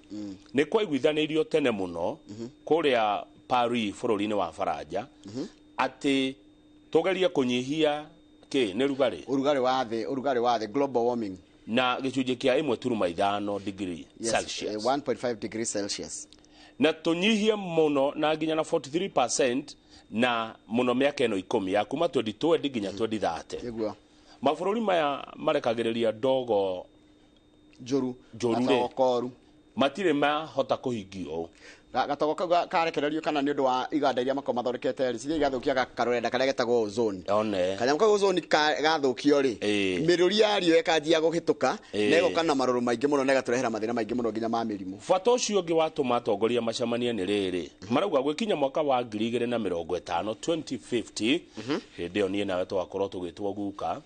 ni kwaiguithanirio tene muno kuria Paris bururi-ini wa Faranja ati tugeria kunyihia ni urugari wa the global warming na gicunji kia 1.5 degree Celsius 1.5 degree Celsius na tunyihie muno na nginya na 43% na muno miaka eno 10 ya kuma 2020 nginya 2030 niguo mabũrũri maya marekagĩrĩria ndogo njũru koru matire mahota kũhingio gatogo kau karekererio kana ni undu wa iganda iria mako mathondekete ri ciria igathukia karorenda karia getagwo ozone kanyamũ kau ozone gathukio ri miruri yario ekanjia guhituka nego kana maruru maingi muno nega turehera mathina maingi muno nginya ma mirimu bata ucio ungi watuma atongoria macemania ni riri marauga gwikinya mwaka wa 2050 2050 hindi yo nie nawe twakorwo tugitwo guka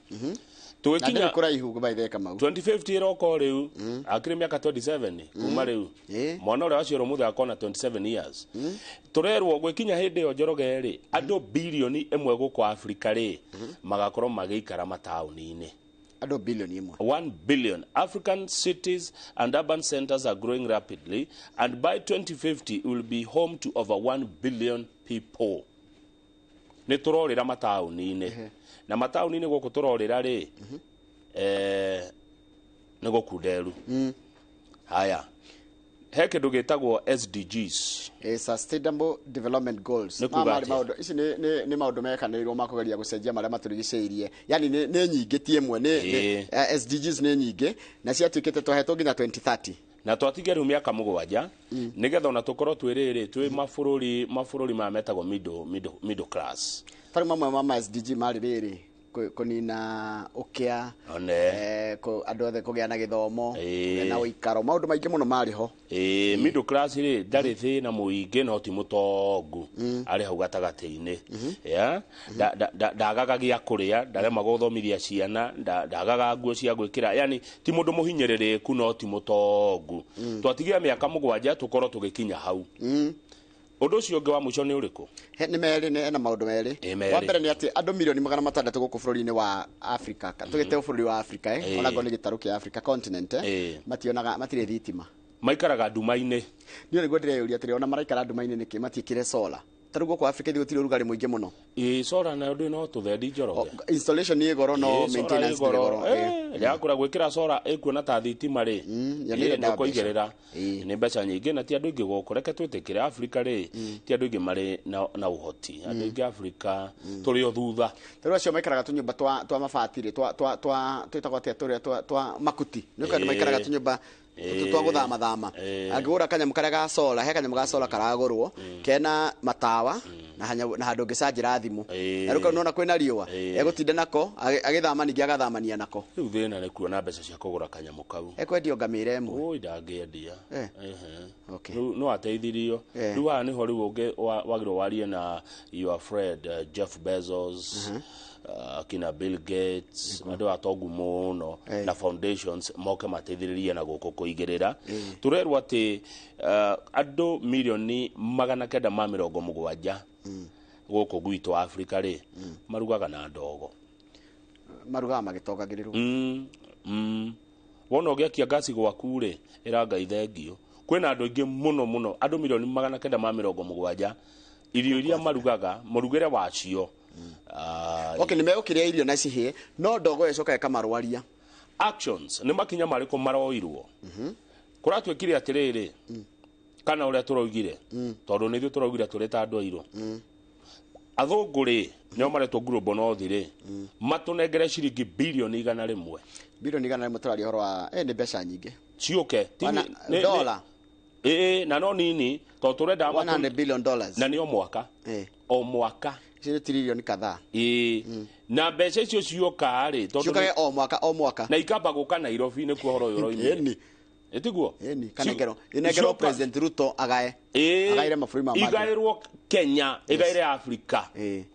tugikinya kuraihu baithe Kamau 2050 roko riu akire miaka 27 kuma riu mwana uri acio muthe akona 27 years turerwo gwikinya hindi yo Njoroge ri andu bilioni 1 guku Africa ri magakorwo magiikara matauni-ini andu bilioni 1 1 billion African cities and urban centers are growing rapidly and by 2050 will be home to over 1 billion people ni turorira matauni-ini na matauni-ini guku turorira ri ni gukunderu haya he kindu gitagwo SDGs sustainable development goals ici ni maundu mekanĩrĩirwo ma kũgeria gũcenjia marĩa matũrigicĩirie yani nĩ nyingĩ ti ĩmwe nĩ SDGs nĩ nyingĩ na ciatuĩkĩte twahetwo nginya 2030 na twatigia riu miaka 7 nigetha ona tukorwo twiriri twi mabũrũri ma metagwo middle class tari mamwe ma SDG mari riri kunina ukia andu othe kugĩa na gĩthomo na ũikaro maundu maingĩ mũno mari ho middle class ri ndarĩ thĩna mũingĩ no ti mũtongu arĩ hau gatagatĩ-inĩ ndagaga gĩa kũrĩa ndarema gũthomithia ciana ndagaga nguo cia gwĩkĩra yani ti mũndũ mũhinyĩrĩrĩku no ti mũtongu twatigia mĩaka 7 tukorwo tũgĩkinya hau Undu ucio ungi wa mwico ni uriku? Ni meri na maundu meri. Wa mbere ni ati andu milioni 600 guku bururi-ini wa Africa. Tugite bururi wa Africa ona go ni gitaru kia Africa continent mationaga matire thitima. Maikaraga nduma-ini. Ndio niguo ndireyuria atiri ona maraikara nduma-ini niki matiikire solar. Tarugo kwa Africa gutire urugari muingi muno. Solar na ndio no tuthendi njoro. Installation ni goro no maintenance ni goro. Ya kura gwikira solar ekuona ta thitima ri. Ni kuigerera. Ni mbeca nyingi na ti andu ingi guku reke twitikire Africa ri. Ti andu ingi mari na uhoti. Andu ingi Africa turi o thutha. Taru acio maikaraga tunyumba twa mabati ri twitagwo atia twa makuti. Ni kandi maikaraga tunyumba twa guthama angigura kanyamu karia ga solar he kanyamu ga solar karagurwo kena matawa na handu ngicanjira thimu na ruka nona kwina riua egutinda nako agithama ningi agathamania nako riu thina ni kuona mbeca cia kugura kanyamu kau ekwendio ngamire ĩmwe oi ndangiendia no ateithirio riu haha niho riu ungi wagirwo warie na your friend Jeff Bezos kina Bill Gates andu atongu muno na foundations moke mateithiririe na guku kuigirira turerwa ati andu milioni 970 guku gwitu Africa ri marugaga na ndogo marugaga magitogagirirwo wona ugiakia gasi gwaku ri iranga ithengio kwina andu ingi muno andu milioni 970 irio iria marugaga murugire wacio okay ni megukiria irio na cihe no ndogo ecoka ekamarwaria actions ni makinya mariko maroirwo kuratwikire atiriri kana uria turoigire tondu nithio turoigire tureta andu airu athunguri nio maretwo global north ri matunengere ciringi bilioni 100 bilioni 100 turari horo wa ni mbeca nyingi ciuke dollar na no nini to turenda $100 billion na ni o mwaka o mwaka cire trilioni kadhaa na mbeca icio cioka ri tondu o mwaka na ikamba guka Nairobi ni kuhoro yoro-ini etiguo inegero president Ruto agaire mabũrũri ma igairwo Kenya igaire Africa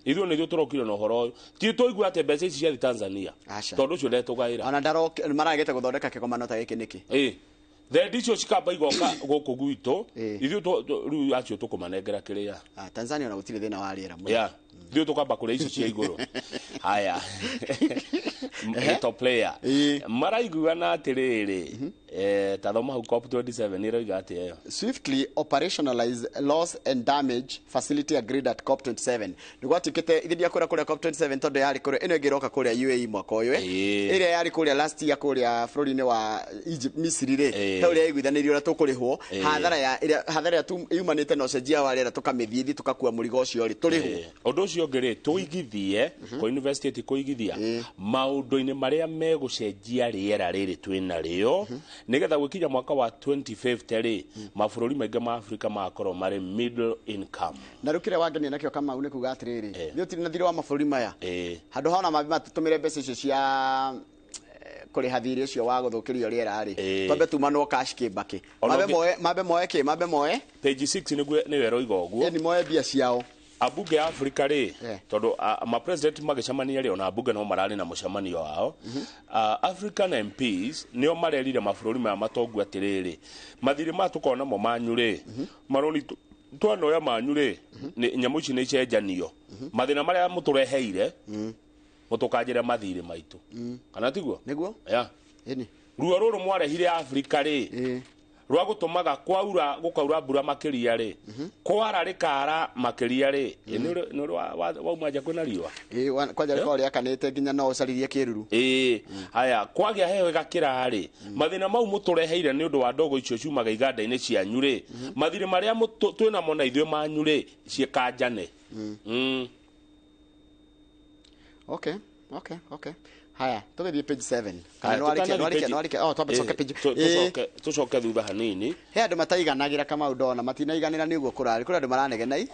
ithuo nithio turokire no horo ti tuigua ate mbeca ici cia Tanzania tondu ucio ndetugaira ona maragete guthondeka kigomano ta giki niki thendi icio cikamba igoka guku gwitu ithuo riu acio tukumanengera kiria Tanzania ona gutire thina wa riera ithuo tukamba kuria ici cia iguru haya top player maraiguana atiriri tathoma hau COP27 iroiga ati eyo swiftly operationalize loss and damage facility agreed at COP27 nigwatikite ithiria kuria COP27 tondu yari kuria ino ngiroka kuria UAE mwaka uyu iria yari kuria last year kuria bururi-ini wa Egypt Misri ri ta uria igwithanirio na tukurihwo hathara tu yumanite no cenjia wa riera tukamithiethi tukakua murigo ucio ri turihwo undu ucio ngiri tuigithie ko university kuigithia maundu-ini maria megucenjia riera riri twina rio nigetha gwikinya mwaka wa 2050 ri mabũrũri maingi ma Africa makorwo mari middle income na rukire wangeni nakio kama une kuga atiriri ni utiri na thiri wa mabũrũri maya handu hona mabe tutumire mbeca icio cia kuri hathiri ucio wa guthukirio riera ri twambe tumanwo cash kibaki mabe moe page 6 niguo ni wero igoguo ni moe bia ciao abunge ya Africa ri tondu ma president magicamania ri ona abunge no marari na mucamanio wao African MPs nio marerire mabũrũri ma matongu atiriri mathiri matukona mo manyure maroni twanoya manyure nyamu ici ni cenjanio mathina maria mutureheire mutukanjire mathiri maitu kana tiguo niguo ruo ruru mwarehire Africa ri rwa gutumaga kwaura gukaura mbura makiria ri kwara rikara makiria ri ni wauma nja kwina riwa kwanja riko ria kanite nginya no ucaririe kiruru haya kwagia heho igakira ri mathina mau mutureheire ni undu wa ndogo icio ciumaga iganda-ini cianyu ri mathire maria twina mona ithuĩ manyu ri cikanjane okay haya tugithie page 7 kana no arike twacoke page tucoke thutha hanini he andu mataiganagira kama udona matinaiganira niguo kurari kuri andu maranegenai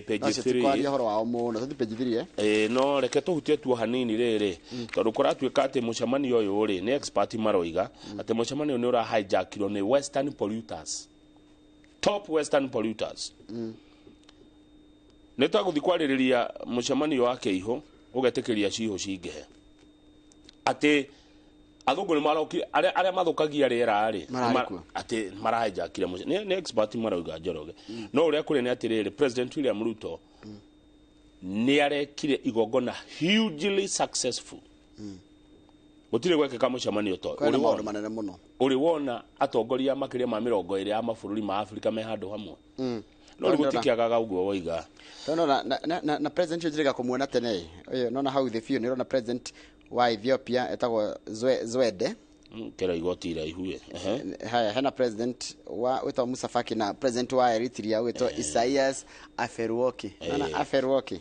page 3 kwaria horo wao muno tuthi page 3 no reke tuhutie tuo hanini riri tondu kuratuika ati mucemanio uyu ri ni expert maroiga ati mucemanio ni ura hijackirwo ni western polluters top western polluters ni twaguthi kwaririria mucemanio wa Keiho ugetikiria ciho cingehe ati athungu ni maroki aria mathukagia riera ri ati marahijakire ni expert marauga Njoroge no uria kuri ni atiriri President William Ruto ni arekire igongona hugely successful gutire gwekeka mucemanio to uri maundu manene muno uri wona atongoria makiria ma 20 ya mabũrũri ma Afrika me handu hamwe no gutikiagaga uguo woiga na president yojiriga kumuona tene nona how the few nirona president wa Ethiopia etagwo Zwede kera igoti iraihu haya hena president wa wetwa Musa Faki na president wa Eritrea wetwa Isaias Afwerki nana Afwerki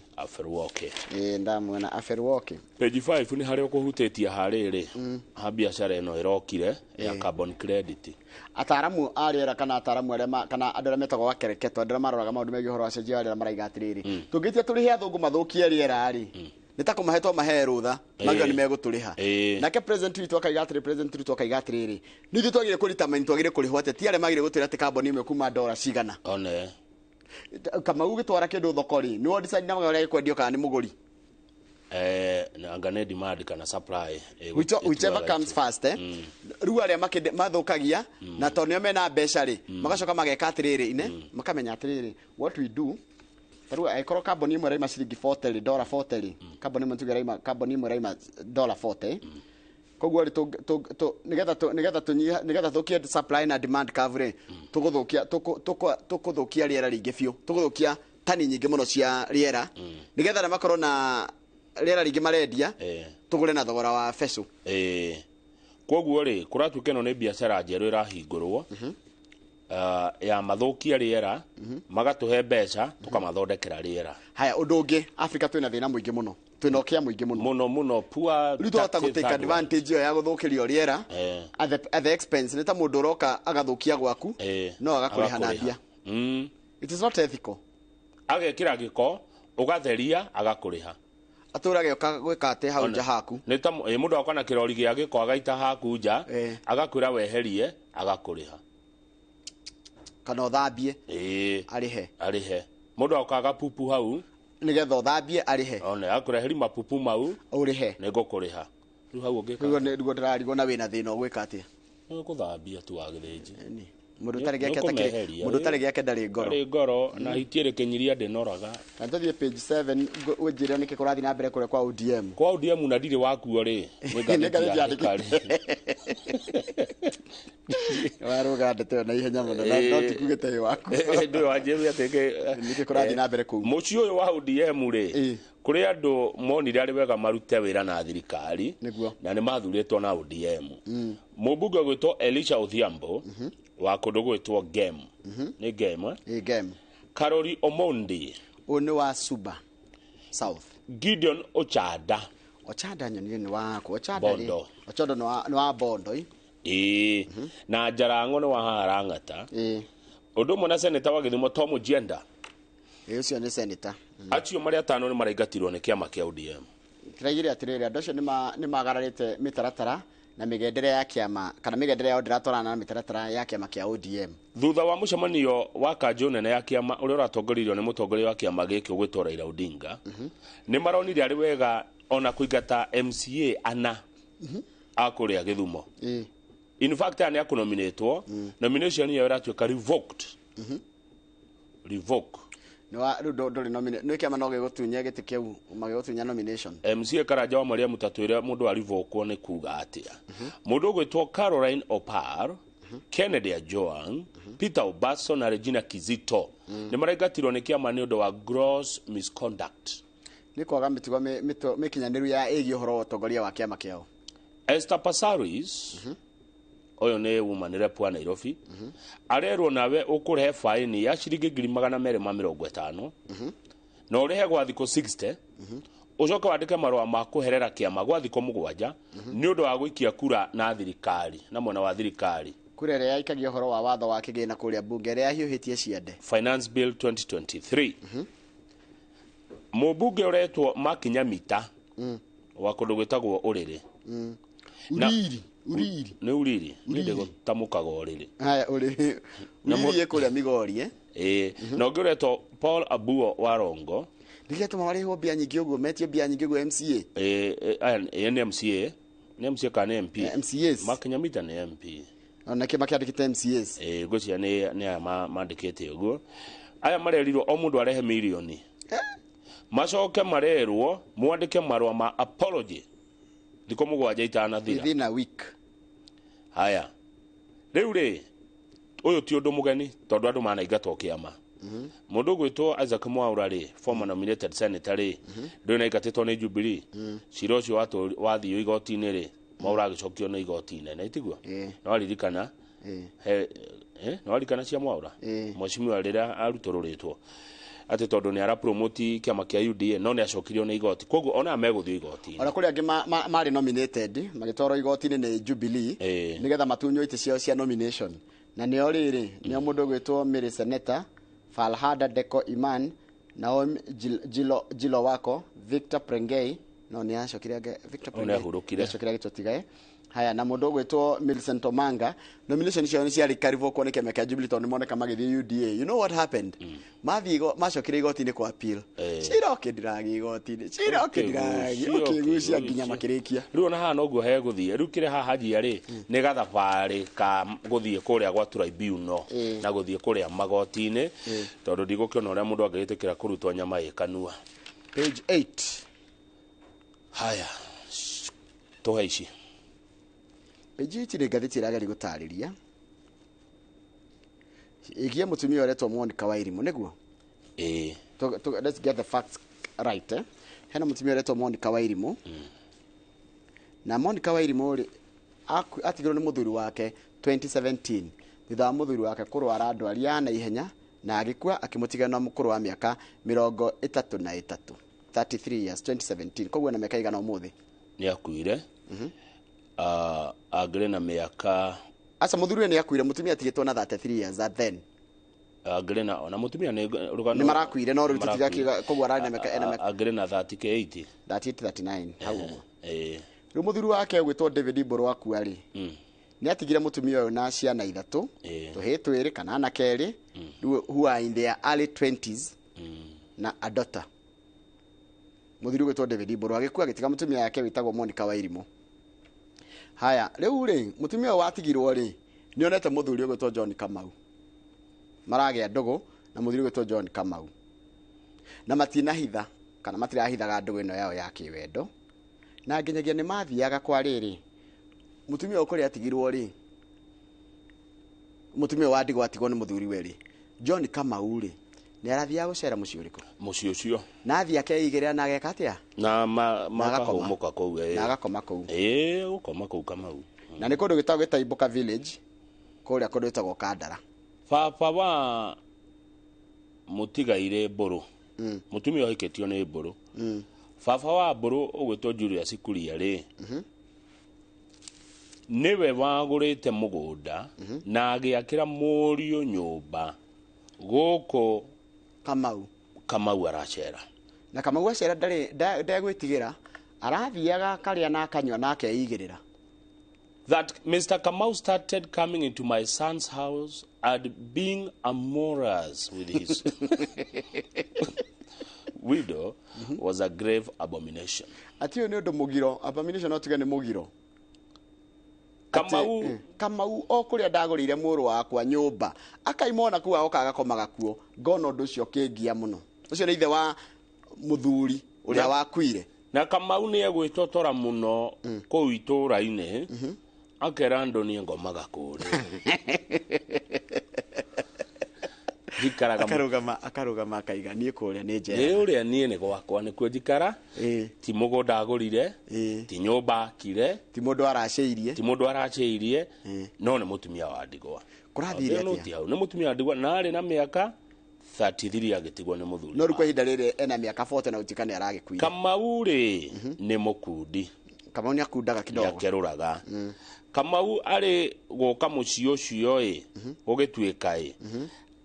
ndamwona Afwerki page 5 ni haria kuhutetia hariri ha biashara ino irokire ya carbon credit ataramu ariera kana ataramu aria kana andũ arĩa metagwo wakereketo andũ arĩa maroraga maũndũ megiĩ ũhoro wa cenjia rĩera maraiga atĩrĩrĩ tũngĩtia tũrĩhe athũngũ mathũkie rĩera rĩ nitakumahetwo mahe rutha magio ni meguturiha nake president witu akaiga atĩrĩrĩ nithu twagire kuritamani twagire kurihwo atĩ ti arĩa magire gutwĩra atĩ carbon imwe kuma $1 cigana kama ugitwara kindu thoko-rĩ ni decide na magare kwendio kana ni muguri anga ne demand kana supply whichever comes first riu aria mathukagia na tonio mena mbeca ri magacoka mageka atiriri ine makamenya atiriri what we do taru aikoro carbon imwe raima ciringi $40 carbon imwe tugera carbon imwe raima $40 koguo ri nigetha thukia supply na demand curve tukuthukia riera ringi biu tukuthukia tani nyingi muno cia riera nigetha na makorwo na riera ringi marendia tugure na thogora wa fesu koguo ri kuratuika ino ni biashara njeru irahingurwo ya mathukia riera magatuhe mbeca tukamathondekera riera haya undu ungi Africa twina thina muingi muno twina okia muingi muno poor ritu hata gutake advantage ya guthukirio riera at the expense nita mundu roka agathukia gwaku no agakuriha na mbia it is not ethical agekira giko ugatheria agakuriha aturage ukagwika ate hau nja haku nita mundu akona kirori gia giko agaita haku nja agakwira weherie agakuriha kana uthambie arihe mundu akaga pupu hau nigetha uthambie arihe one akureheri mapupu mau urihe nigukuriha riu hau ungika riu niguo ndirarigwo na wina thina ugwika atia guthambia tu agithinji mundu tari giake ndari ngoro na hitiere kinyiria ndinoraga na tuthie page 7 ujire niki kurathi na mbere kure kwa ODM na ndire wakuo ri nigathikari waruga ndete na ihenya muno na ndoti kugete waku ndio wajeru ateke niki kurathi na mbere ku muci uyu wa ODM ri kuri andu monire ari wega marute wira na thirikari na ni mathuritwo na ODM mubunge gwitwo Elisha Odhiambo wa kundu gwitwo game ni game game Karori Omondi oni wa Suba South Gideon Ochada nyoni ni wako Ochada ni wa Bondo na Jarango ni wa Harangata undu mona senator wa Githumo Tom Jenda ucio ni senator acio mari atano ni maraigatirwo ni kiama kia ODM kiragire atiriri andu acio ni magararite mitaratara na migendere ya kiama kana migendere ya ndiratwarana na mitaratara ya kiama kia ODM thutha wa mucemanio wa kanjo nene ya kiama uria uratongoririo ni mutongoria wa kiama giki ugwitwo Raila Odinga ni maronire ari wega ona kuingata MCA ana akuria Githumo in fact ani akunominatwo nomination ya iratuika revoked revoke no ndori nomination no kiama no gigutunya giti kiu magigutunya nomination MCA Karanja wa Maria Mutatu ira mundu arivokwo ni kuga atia mundu gwitwo Caroline Opar Kennedy Ajoan, Peter Obaso na Regina Kizito nĩ maraigatirwo nĩ kĩama nĩ ũndũ wa gross misconduct. Nĩ kwaga mĩtugo mĩkinyanĩru ya ĩgiĩ ũhoro wa ũtongoria wa kĩama kĩao. Esther Passaris oyo nĩ woman rep wa Nairobi arerwo nawe ũkũrehe faini ya ciringi 250 na ũrehe gwa thikũ 60 ucoke wandike marũa ma kũherera kĩama gwa thikũ 7 nĩ ũndũ wa gũikia kura na thirikari na mwena wa thirikari. Kura ĩrĩa yaikagia ũhoro wa watho wa kĩgĩna kũrĩa bunge ĩrĩa yahiũhĩtie ciande. Finance Bill 2023. Mũmbunge ũretwo Makinya Mita wa kũndũ gwĩtagwo Ũrĩrĩ. Uriri. Nĩ Uriri. Nĩ ndĩgũtamũkaga Ũrĩrĩ. Haya Ũrĩrĩ. Uriri kũrĩa Migori na ũngĩ ũretwo Paul Abuo wa Rongo. Nĩgĩatũma marĩhwo mbia nyingĩ ũguo metio mbia nyingĩ ũguo MCA. Nĩ MCA. Nĩ MCA kana MP. MCAs. Makinya Mita nĩ MP. Ona kĩ makĩandĩkĩte MCAs. Ngũcia nĩ aya mandĩkĩte ũguo. Aya marerirwo o mũndũ arehe milioni. Macoke marerwo mwandĩke marũa ma apology. Thikũ 7 itanathira. Within a week. Haya. Rĩu rĩ ũyũ ti ũndũ mũgeni tondũ andũ manaingatwo kĩama. Mũndũ gwĩtwo Isaac Mwaura rĩ former nominated senator rĩ ndũĩ na ingatĩtwo nĩ Jubilee. Cira ũcio wathiĩ igoti-inĩ rĩ Mwaura agĩcokio na igoti inene itiguo. No aririkana no aririkana cia Mwaura. Mheshimiwa rĩrĩa arutũrũrĩtwo ati tondu ni ara promote kĩama kĩa UDA no nĩ acokirio nĩ igoti koguo ona megũthio igoti. Ona kũrĩ angĩ marĩ nominated magĩtwarwo igoti-inĩ nĩ Jubilee nĩgetha matunywo itĩ ciao cia nomination na nĩo rĩrĩ nĩo mũndũ gwĩtwo Mary Senator Falhada Deko Iman Naomi Jilo Wako Victor Prengei no nĩ acokire Victor Prengei acokire gĩtotigae. Haya na mũndũ gwĩtwo Millicent Omanga nomination ciao nĩ ciarĩ karibwo kuo nĩ kĩama kĩa Jubilee tondũ nĩmoneka magĩthiĩ UDA. You know what happened? Macokire igoti-inĩ kwa appeal. Ciroke ndiragi igoti-inĩ. Ciroke ndiragi. Ũkĩgucia nginya makĩrĩkia. Rĩu ona haha noguo hegũthiĩ. Rĩu kĩrĩa haha hajia rĩ nĩ gathabarĩ ka gũthiĩ kũrĩa gwa tribunal na gũthiĩ kũrĩa magoti-inĩ tondũ ndigũkĩona ũrĩa mũndũ angĩgĩtĩkĩra kũrutwo nyama ĩkanua. Page 8. Haya. Tũhe ici. Page 8 rĩ ngathĩti ĩrageria gũtarĩria igie mũtumia ũretwo Monica Wairimu nĩguo. Let's get the facts right. Hena mũtumia ũretwo Monica Wairimu na Monica Wairimu rĩ atigirwo nĩ mũthuri wake 2017 thutha wa mũthuri wake kũrwara ndwari ya naihenya na agĩkua akĩmũtiga na mũkũrũ wa mĩaka 33 33 years 2017 koguo na mĩaka igana ũmũthĩ nĩ akuire. Agre na miaka asa mũthuri nĩ akuire mũtumia atigĩtwo na 33 years that then. Agre na ona mũtumia nĩ marakuire no rĩu tutiga koguo ararĩ na mĩaka agre na 38 39 hau ũguo. Rĩu mũthuri wake gwĩtwo David Iboro akua rĩ nĩ atigire mũtumia ũyũ na ciana 3 tũhĩĩ 2 kana na kerĩ who are in their early 20s na a daughter. Mũthuri gwĩtwo David Iboro agĩkua agĩtiga mũtumia yake wĩtagwo Monica Wairimu. Haya rĩu rĩ mũtumia ũyũ watigirwo rĩ nĩ onete mũthuri gwĩtwo John Kamau maragĩa ndũgũ na mũthuri gwĩtwo John Kamau na matinahitha kana matirahithaga ndũgũ ĩno yao ya kĩwendo na nginyagia nĩ mathiaga kwa rĩrĩ mũtumia ũyũ kũrĩa atigirwo rĩ mũtumia wa ndigwa atigwo nĩ mũthuri we rĩ John Kamau rĩ nĩ arathiaga gũcera mũciĩ ũrĩkũ mũciĩ ũcio na athiĩ akeigĩrĩra na ageka atĩa na makahũmũka kũu na agakoma kũu gũkoma kũu Kamau na nĩ kũndũ gĩtagwo Gĩtaimbuka village kũrĩa kũndũ gĩtagwo Kandara. Baba wa mũtigaire Mbũrũ mũtumia ũhikĩtio nĩ Mbũrũ baba wa Mbũrũ ũgwĩtwo Julius Kuria rĩ niwe wagũrĩte mũgũnda na agĩakĩra mũriũ nyũmba gũkũ Kamau aracera na Kamau acera ndegwĩtigĩra arathiaga karĩa na akanyua na akeigĩrĩra. That Mr. Kamau started coming into my son's house and being amorous with his widow was a grave abomination. Atiyo nĩ ũndũ mũgiro abomination no tiga nĩ mũgiro. Kamau o kũrĩa ndagũrĩire mũrũ wakwa nyũmba akaimona kuo okaga komaga kuo ngona ũndũ ũcio kĩngia mũno. Ũcio nĩ ithe wa mũthuri ũrĩa wakuire na Kamau nĩ egwĩtotora mũno kũu itũũra-inĩ akerando ni ngomaga kure akarugama akaiganie kuria ni njera ni uria nie ni gwakwa ni kwe jikara ti mugunda agurire ti nyumba akire ti mundu araceirie no ni mutumia wa ndigwa kurathire atia ni mutumia wa ndigwa na ari na miaka 33 agitigwo ni muthuri no rikwa ihinda riri ena miaka 40 na utikane aragikuire Kamau ri ni mukundi Kamau ni akundaga kidogo yakeruraga Kamau ari goka muci ucio ugituika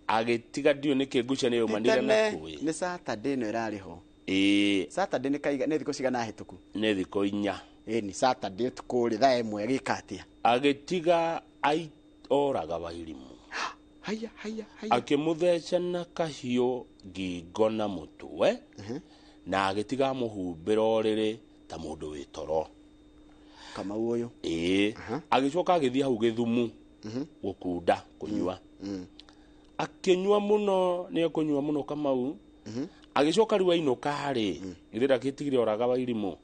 agitiga dio niki ngucanio manira na kuwi ni Saturday no irariho Saturday ni kaiga ni thiko cigana hituku ni thiko 4 ni Saturday tukuri thaa imwe gikatia agitiga oraga Wairimu haya akimutheca na kahio ngingo na mutwe na agitiga muhumbira oriri ta mundu witoro Kamau uyu agicoka agithia hau githumu gukunda kunywa akinywa muno ni akunywa muno Kamau agicoka riwa inuka ri ithira kitigire oraga Wairimu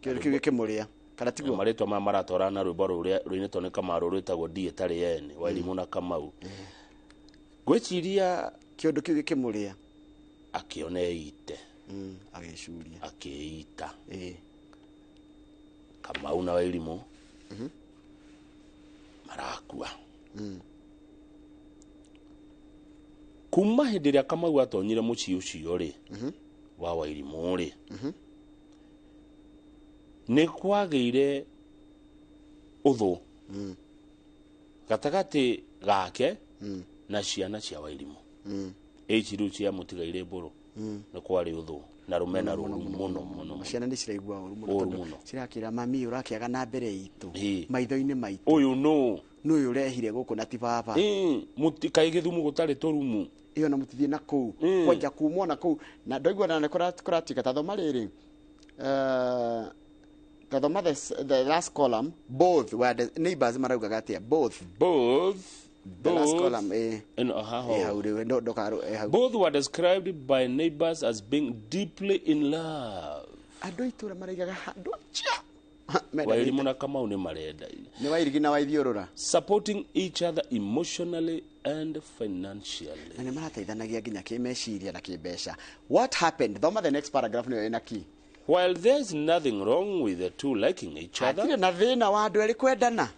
kiyo kimuria kana tigwo maritwa ma maratorana rwimbo ruria ruinetwo ni Kamau rwitagwo ndie tari yene Wairimu na Kamau gwiciria kiondu kiyo kimuria akione ite agicuria akiita Kamau na Wairimu marakua kuma hindi ria Kamau atonyire muci ucio ri wa Wairimu ri ni kwageire uthu gatagati gake na ciana cia Wairimu echiru cia mutigaire mburu ni kwari uthu na rumena ruru muno ciana ni ciraigua muno cirakira mami urakiaga na mbere itu maitho-ini maitu uyu no uyu urehire guku na ti baba mutikai githumu gutari turumu iyo na mutithie na kuu kwanja kumwo na kuu na ndoigua na kuratika tathoma riri tathoma the last column both were the neighbors maraugaga atia both the last column both were described by neighbors as being deeply in love andu itura maraigaga handu Wairimu na Kamau ni marendaine ni Wairigi na Waithiurura supporting each other emotionally and financially na ni marateithanagia nginya kimeciria na kimbeca. What happened? Thoma the next paragraph ni ina ki. While there's nothing wrong with the two liking each other, hatire na thina wa andu eri kwendana.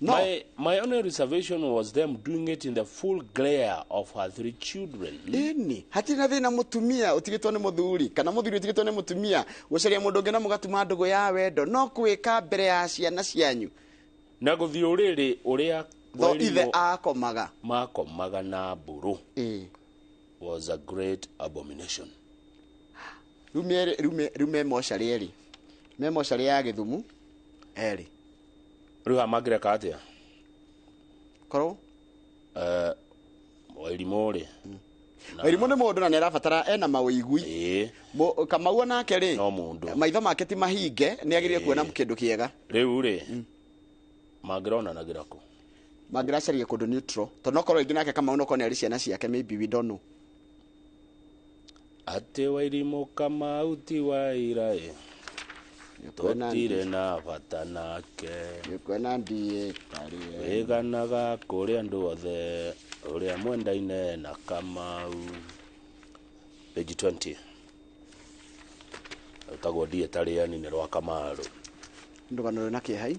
No. My only reservation was them doing it in the full glare of her 3 children. Ini hatire na thina mutumia utigitwo ni muthuri kana muthuri utigitwo ni mutumia gucaria mundu ngena mugatuma ndugu ya wendo no kwika mbere ya ciana cianyu na guthii uriri uria tho ithe akomaga makomaga na mburu was a great abomination. Rume moshari eri me moshari ya Githumu eri ruha magreka atia koro Wairimu ri Wairimu ni mundu na ni arabatara ena mawigui Kamau nake ri no mundu maitho make ti mahinge ni agirie kuona kindu kiega riu ri magrona na girako magracaria kundu neutral to no koro ingina ke Kamau no kone ari ciana ciake maybe we don't know ate Wairimu Kamau ti waira totire na bata nake kwena ndie tari weganaga kuri andu othe uria mwendaine na Kamau. Page 20 utagwo ndie tari yani ni rwa Kamaru ndugano na kiehai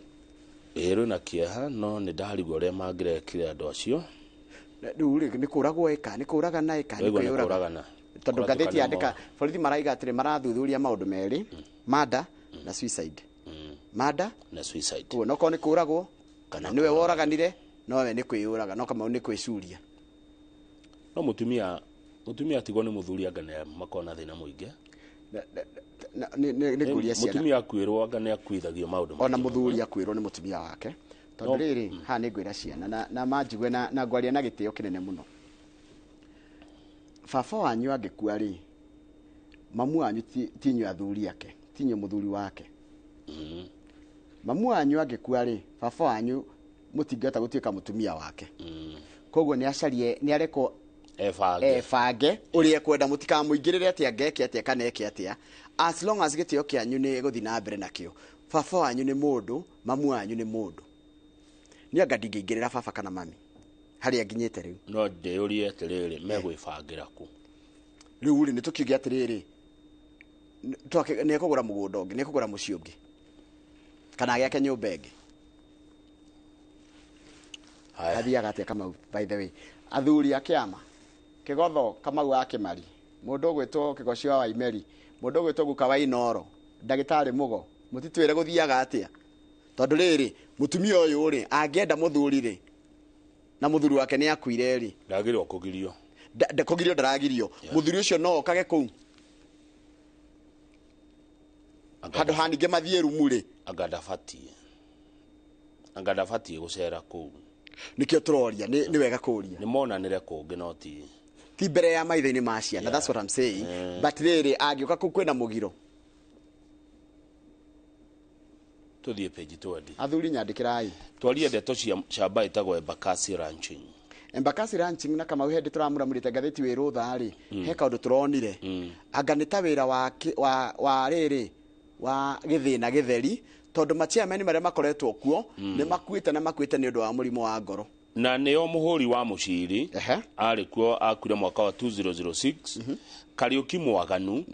ero na kieha no ni ndarigwo uria mangirekire andu acio riu ri ni kuragwo eka ni kuraga na eka ni kuragana tondu gatheti yandika borithi maraiga atiri marathuthuria maundu meri murder na suicide murder na suicide kuo no kone kuragwo kana niwe woraganire no we ni kwiyuraga no kama ni kwicuria no mutumia tigwo ni muthuri angane makona thina muinge ni kuria ciana mutumia akwirwo angane akuithagio maundu ona muthuri akwirwo ni mutumia wake tondu riri ha ni ngwira ciana na manjigwe na ngwaria na gitio kinene muno baba wanyu angikua ri mamu wanyu tinyo athuri yake tinyo muthuri wake mamu wanyu angikua ri baba wanyu mutingata gutuika mutumia wake koguo ni acarie ni areko efange urie kwenda mutikamuingirire atia ngeke atia kana eke atia as long as gitio kianyu ni guthi na mbere nakio baba wanyu nĩ mũndũ mamu wanyu nĩ mũndũ nĩ anga ndingĩingĩrĩra baba kana mami harĩa nginyĩte rĩu no ndĩũrie atĩrĩrĩ megwĩbangĩra ku rĩu rĩ nĩ tũkiuge atĩrĩrĩ nĩ ekũgũra mũgũnda ũngĩ nĩ ekũgũra mũciĩ ũngĩ kana agĩake nyũmba ĩngĩ athiaga atĩa Kamau by the way athuri a kĩama Kĩgotho Kamau wa Kĩmari mũndũ ũgwĩtwo Kĩgocio wa Waimeri mũndũ ũgwĩtwo Guka wa Inooro ndagĩtarĩ Mũgo mũtitwĩre gũthiaga atĩa tondũ rĩrĩ mũtumia ũyũ rĩ angĩenda mũthuri rĩ na mũthuri wake nĩ akuire rĩ ndagĩrĩirwo kũgirio kũgirio ndaragirio mũthuri ũcio no okage kũu handũ haningĩ mathiĩ rumu rĩ anga ndabatie gũcera kũu nikio tũroria nĩ wega kũria nĩ monanĩre kũngĩ no ti mbere ya maitho-inĩ ma ciana that's what I'm saying but rĩrĩ angĩũka kũu kwĩna mũgiro tũthiĩ page 20 athuri nyandĩkĩrai twarie ndeto cia shamba ĩtagwo Embakasi ranching Embakasi ranching na Kamau hĩndĩ tũramũramũrĩte ngathĩti wĩ rũtha rĩ he kaũndũ tũronire anga nĩ ta wĩra wa rĩrĩ wa gĩthĩna gĩtheri tondũ machairman marĩa makoretwo kuo nĩ makuĩte nĩ ũndũ wa mũrimũ wa ngoro na nĩo mũhũri wa mũciri arĩ kuo akuire mwaka wa 2006 Kariuki Mwaganu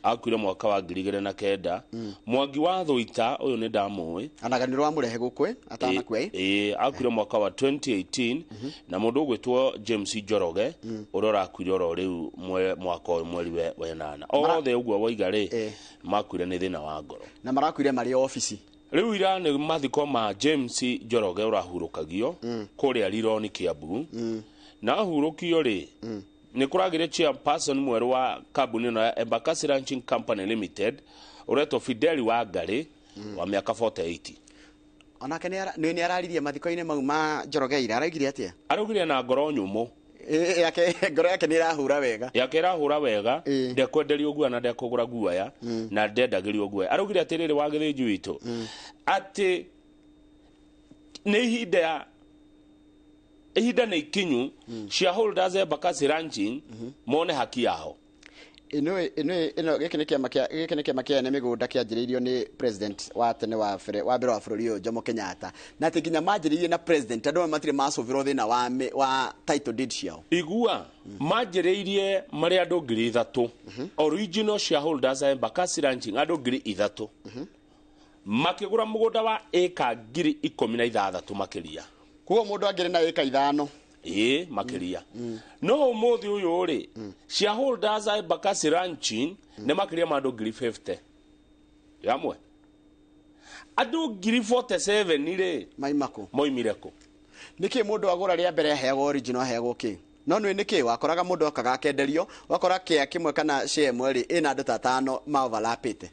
akuire mwaka wa 2009 Mwangi wa Thũita ũyũ nĩ ndamũĩ anaganirwo amũrehe gũkwe atanakwe akuire mwaka wa 2018 na mũndũ ũgwĩtwo James Njoroge ũrĩa akuire oro rĩu mwaka ũyũ mweri wa 8 othe ũguo waiga rĩ makuire nĩ thĩna wa ngoro na marakuire marĩ ofici rĩu ira nĩ mathiko ma James Njoroge ũrahurũkagio kũrĩa Rironi Kiambu na ahurũkio rĩ nĩ kũragĩre chairperson mwerũ wa kambuni ĩno ya Embakasi Ranching Company Limited ũretwo Fidel wa Ngari wa mĩaka 48 onake nĩ araririe mathiko-inĩ mau ma Njoroge ira araugire atĩa araugire na ngoro nyũmũ ngoro yake nĩ ĩrahura wega ĩrahũra wega ndekwenderio guoya na ndekũgũra guoya na ndendagĩrio guoya araugire atĩrĩrĩ wa gĩthĩnji witũ atĩ nĩ ihinda nĩ ikinyu shareholders Embakasi Ranching mone haki yao gĩkĩ nĩ kĩama kĩa ene mĩgũnda kĩanjĩrĩirio nĩ president wa tene wa mbere wa bũrũri ũyũ Jomo Kenyatta na atĩ nginya manjĩrĩirie na president andũ matirĩ macũbĩrwo thĩna wa title deed ciao igua manjĩrĩirie marĩ andũ 3,000 original shareholders Embakasi Ranching andũ 3,000 makĩgũra mũgũnda wa ĩka 16,000 makĩria kuo mũndũ angĩrĩ na ĩka 5 makĩria no ũmũthĩ ũyũ rĩ shareholders Embakasi Ranching nĩ makĩria ma andũ 50,000 yamwe andũ 47,000 rĩ moimire kũ nĩkĩ mũndũ agũra rĩa mbere aheagwo original aheagwo kĩ no nĩkĩ wakoraga mũndũ akaga akenderio wakora kĩa kĩmwe kana share ĩmwe rĩ ĩna andũ ta 5 ma overlapĩte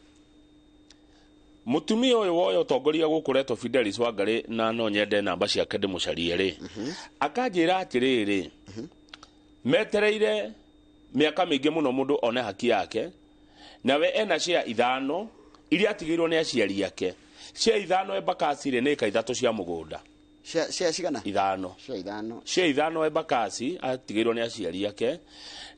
mutumia ũyũ woyo ũtongoria gũkũ retwo Fidelis wa Ngari na no nyende namba ciake ndĩmũcarie rĩ akanjĩra atĩrĩrĩ metereire mĩaka mĩingĩ mũno mũndũ one haki yake nawe ena share 5 iria atigĩirwo nĩ aciari ake share 5 Embakasi rĩ nĩ ĩka 3 cia mũgũnda share cigana 5 share 5 Embakasi atigĩirwo nĩ aciari ake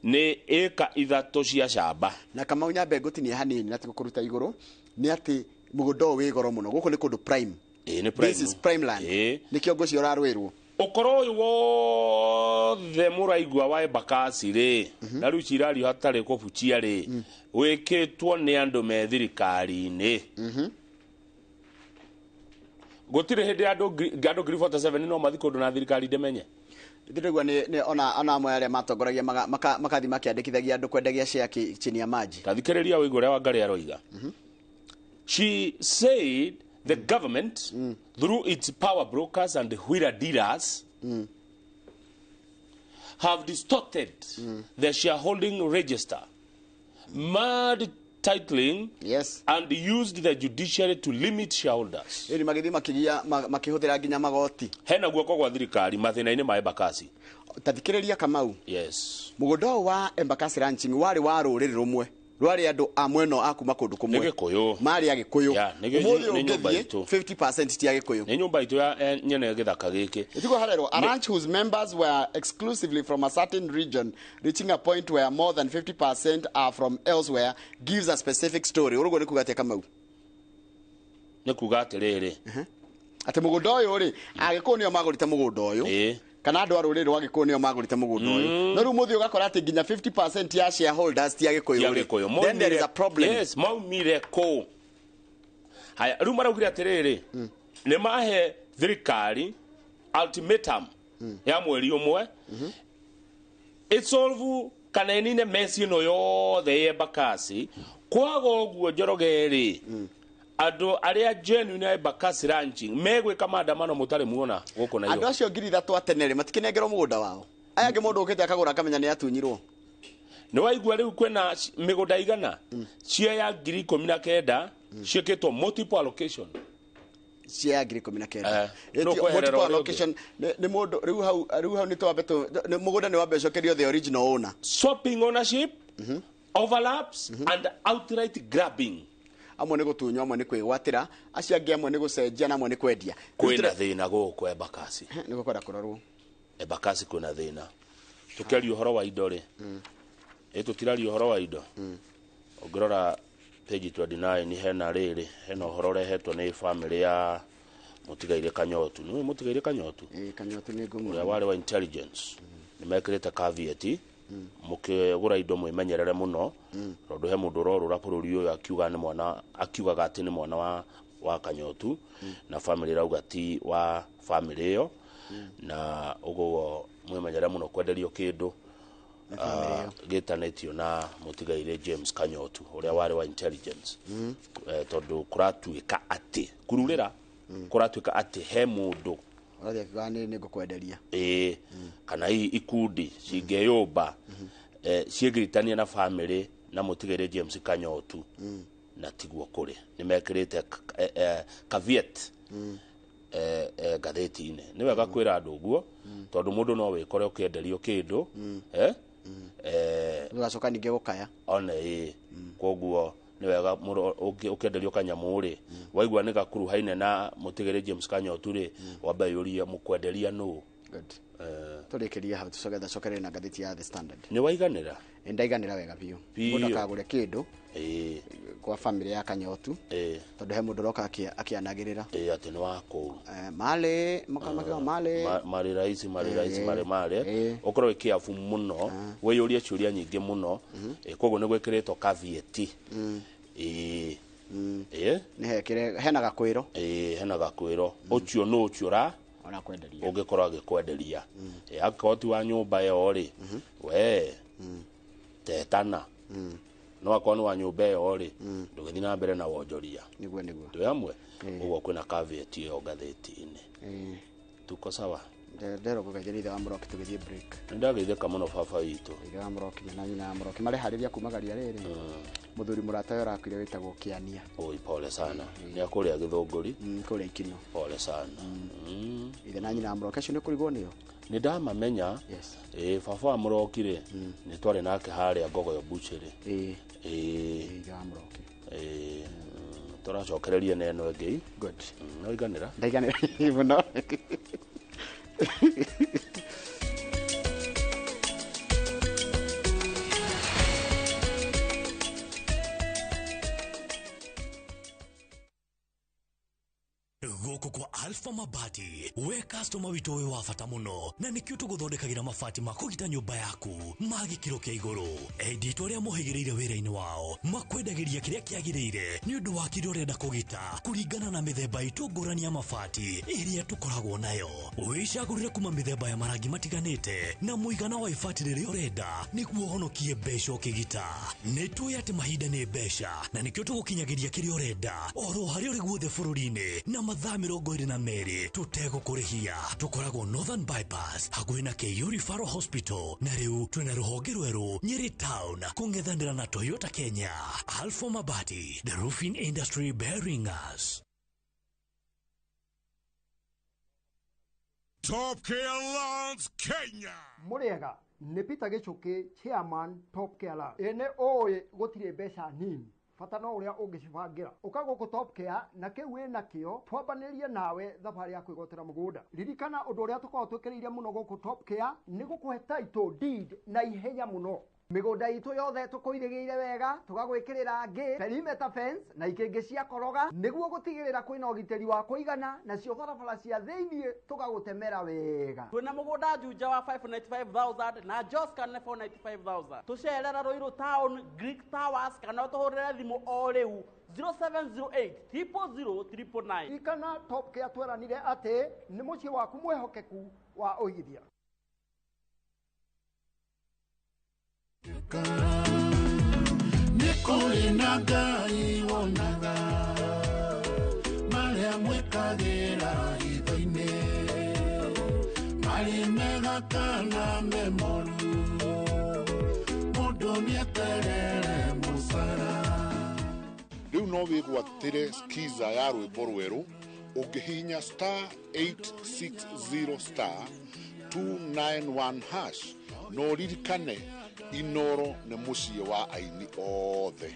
nĩ ĩka 3 cia shamba na Kamau nyambe ngũtinia hanini na tũkũruta igũrũ nĩ atĩ mũgũnda ũyũ wĩ goro mũno gũkũ nĩ kũndũ prime this is prime land nĩkĩo ngũcio ũrarũĩrwo ũkorwo ũyũ wothe mũraigua wa Embakasi rĩ na rĩu cirario hatarĩ kũbuchia rĩ wĩkĩtwo nĩ andũ me thirikari-inĩ gũtirĩ hĩndĩ andũ 47 no mathi kũndũ na thirikari ndĩmenye ndĩrigua nĩ ona amwe arĩa matongoragia makathi makĩandĩkithagia andũ kwendagia share chini ya maji tathikĩrĩria wĩigua ũrĩa wa Ngari aroiga she said the government through its power brokers and wheeler dealers have distorted the shareholding register, mad titling, and used the judiciary to limit shareholders. Hena guoko gwa thirikari mathina-inĩ ma Embakasi. Tathikĩrĩria Kamau. Yes. Mũgũnda wa Embakasi Ranching warĩ wa rũrĩrĩ rũmwe. Rwari andũ amweno akuma kũndũ kũmwe. Nĩ Gĩkũyũ. Marĩ Agĩkũyũ. Ũmũthĩ ũngĩthiĩ 50% ti Agĩkũyũ. Nĩ nyũmba itũ ya nyene gĩthaka gĩkĩ. Ĩtigwo harerwo a ranch whose members were exclusively from a certain region reaching a point where more than 50% are from elsewhere gives a specific story. Ũrũgwo nĩ kuga atĩa Kamau? nĩ kuga atĩrĩrĩ atĩ mũgũnda ũyũ rĩ agĩkũyũ nĩo magũrĩte mũgũnda ũyũ kana andũ a rũrĩrĩ rwa Gĩkũyũ nĩo magũrĩte mũgũnda ũyũ no rĩu mũthĩ ũgakora atĩ nginya 50% ya shareholders ti Agĩkũyũ then there is a problem. Yes, maumire kũ haya rĩu maraugire atĩrĩrĩ nĩ mahe thirikari ultimatum ya mweri ũmwe isolve kana inine mesi ĩno yothe ye Embakasi kwaga ũguo Njoroge andũ arĩa genuine ya Embakasi ranching megwĩka maandamano mũtarĩ muona gũkũ na andũ acio 3,000 atenere matikinengerwo mũgũnda wao aya angĩ mũndũ ũkĩte akagũra akamenya nĩ atunyirwo nĩ waigua rĩu kwĩna mĩgũnda igana cia ya 19,000 ciĩkĩtwo multiple allocation cia ya 19,000 multiple allocation nĩ mũndũ rĩu hau nĩ twambe mũgũnda nĩ wambe cokerio the original owner swapping ownership overlaps and outright grabbing amwe nĩ gũtunywo amwe nĩ kwĩgwatĩra acio angĩ amwe nĩ gũcenjia na amwe nĩ kwendia kwĩna thĩna gũkũ Embakasi nĩ gũkwenda kũrorwo Embakasi kwĩna thĩna tũkĩaria ũhoro wa indo rĩ tũtiraria ũhoro wa indo ũngĩrora page 29 hena rĩrĩ hena ũhoro ũrehetwo nĩ family ya Mũtigaire Kanyotu nĩ Mũtigaire Kanyotu Kanyotu nĩ ngumu ũrĩa warĩ wa intelligence nĩ mekĩrĩte caveat mũkĩgũra indo mwĩmenyerere mũno tondũ he mũndũ ũrorũra bũrũri ũyũ akiugaga atĩ nĩ mwana wa Kanyotu na family rauga ti wa family ĩyo na ũguo mwĩmenyerere mũno kwenderio kĩndũ gĩtanĩtio na Mũtigaire James Kanyotu ũrĩa warĩ wa intelligence tondũ kũratuĩka atĩ kururĩra kũratuĩka atĩ he mũndũ nĩ ngũkwenderia kana ikundi cingĩyũmba ciĩgiritania na family na Mũtigaire James Kanyotu na tiguo kũrĩ nĩ mekĩrĩte caveat ngathĩti-inĩ nĩ wega kwĩra andũ ũguo tondũ mũndũ no wĩkore ũkĩenderio kĩndũ ũgacoka ningĩ gũkaya ona koguo nĩ wega ũkĩenderio kanyamũ rĩ waigua nĩ gakuruhaine na Mũtigaire James Kanyotu rĩ wambe yũria mũkwenderia nũ tũrĩkĩria hau tũcokerere na ngathĩti ya The Standard nĩ waiganĩra ndaiganĩra wega biũ mũndũ akagũre kĩndũ kwa family ya Kanyotu tondũ he mũndũ roka akĩanagĩrĩra atĩ nĩ wa kũu marĩ raisi ũkorwo wĩkĩabu mũno wĩyũrie ciũria nyingĩ mũno koguo nĩ gwĩkĩrĩtwo caveat hena gakwĩro hena gakwĩro ũcio nũ ũcio ũngĩkorwo agĩkwenderia angĩkorwo ti wa nyũmba ĩyo rĩ we tetana no akorwo nĩ wa nyũmba ĩyo rĩ ndũgĩthiĩ na mbere na wonjoria twĩ hamwe ũguo kwĩna caveat ĩyo ngathĩti-inĩ tuko sawa ndero kũgeithia ithe wa Mũroki tũgĩthiĩ break nĩ ndageithĩka mũno baba witũ ithe wa Mũroki na nyina wa Mũroki mareharĩria kumagaria rĩrĩ mũthuri mũrata we ũrakuire wĩtagwo Kĩania pole sana nĩ akũrĩa Gĩthũngũri kũrĩa Ikinyo pole sana ithe na nyina wa Mũroki acio nĩ kũrigwo nĩo nĩ ndamamenya baba wa Mũroki rĩ nĩ twarĩ nake harĩa Ngogoyo Butchery ithe wa Mũroki tũracokereria neno ĩngĩ noiganĩra mũno gũkũ kwa Alpha Mabati we customer witũ wĩ wa bata mũno na nĩkĩo tũgũthondekagĩra mabati ma kũgita nyũmba yaku ma gĩkĩro kĩa igũrũ enditũ arĩa mohĩgĩrĩire wĩra-inĩ wao makwendagĩria kĩrĩa kĩagĩrĩire nĩ ũndũ wa kĩrĩa ũrenda kũgita kũringana na mĩthemba itũ ngũrani ya mabati ĩrĩa tũkoragwo nayo wĩcagũrĩre kuma mĩthemba ya marangi matiganĩte na mũigana wa ibati rĩrĩa ũrenda nĩguo ũhonokie mbeca ũkĩgita nĩtũĩ atĩ mahinda nĩ mbeca na nĩkĩo tũgũkinyagĩria kĩrĩa ũrenda oro harĩa ũrĩ guothe bũrũri-inĩ na mathaa 22 tũtegũkũrĩhia tũkoragwo Northern Bypass hakuhĩ na KU Referral Hospital na rĩu twĩna rũhonge rwerũ Nyeri Town kũng'ethanĩra na Toyota Kenya. Alpha Mabati, the roofing industry bearing us. Top Care Lands Kenya. Muriega nĩ Peter Gichuki chairman Top Care Lands. Ene oĩ gũtirĩ mbeca nini bata no ũrĩa ũngĩcibangira ũka gũkũ Top Care na kĩu wĩna kĩo twambanĩrie nawe thabarĩ ya kwĩgotera mũgũnda ririkana ũndũ ũrĩa tũkoragwo twĩkĩrĩire mũno gũkũ Top Care nĩ gũkũhe title deed na ihenya mũno migunda itu yothe tukuirigire wega tugagwikirira gate perimeter fence na ikingi cia koroga niguo gutigirira kwina ugitiri wa kuigana na cio barabara cia thiini tugagutemera wega twina mugunda juja wa 595,000 na Joscan 495,000 tucerera Ruiru town Greek Towers kana tuhurire thimu o riu 0708 000 ikana top care tweranire ati ni mucie waku mwehokeku wa uigithia Nikuri na Ngai wonaga maria mwikagira hitho-ini mari mega kana memoru mundu nieterere musara riu no wigwatire skiza ya rwimbo rweru ungihinya star 860 star 291 hash no ririkane Inooro nĩ mũciĩ wa aini othe.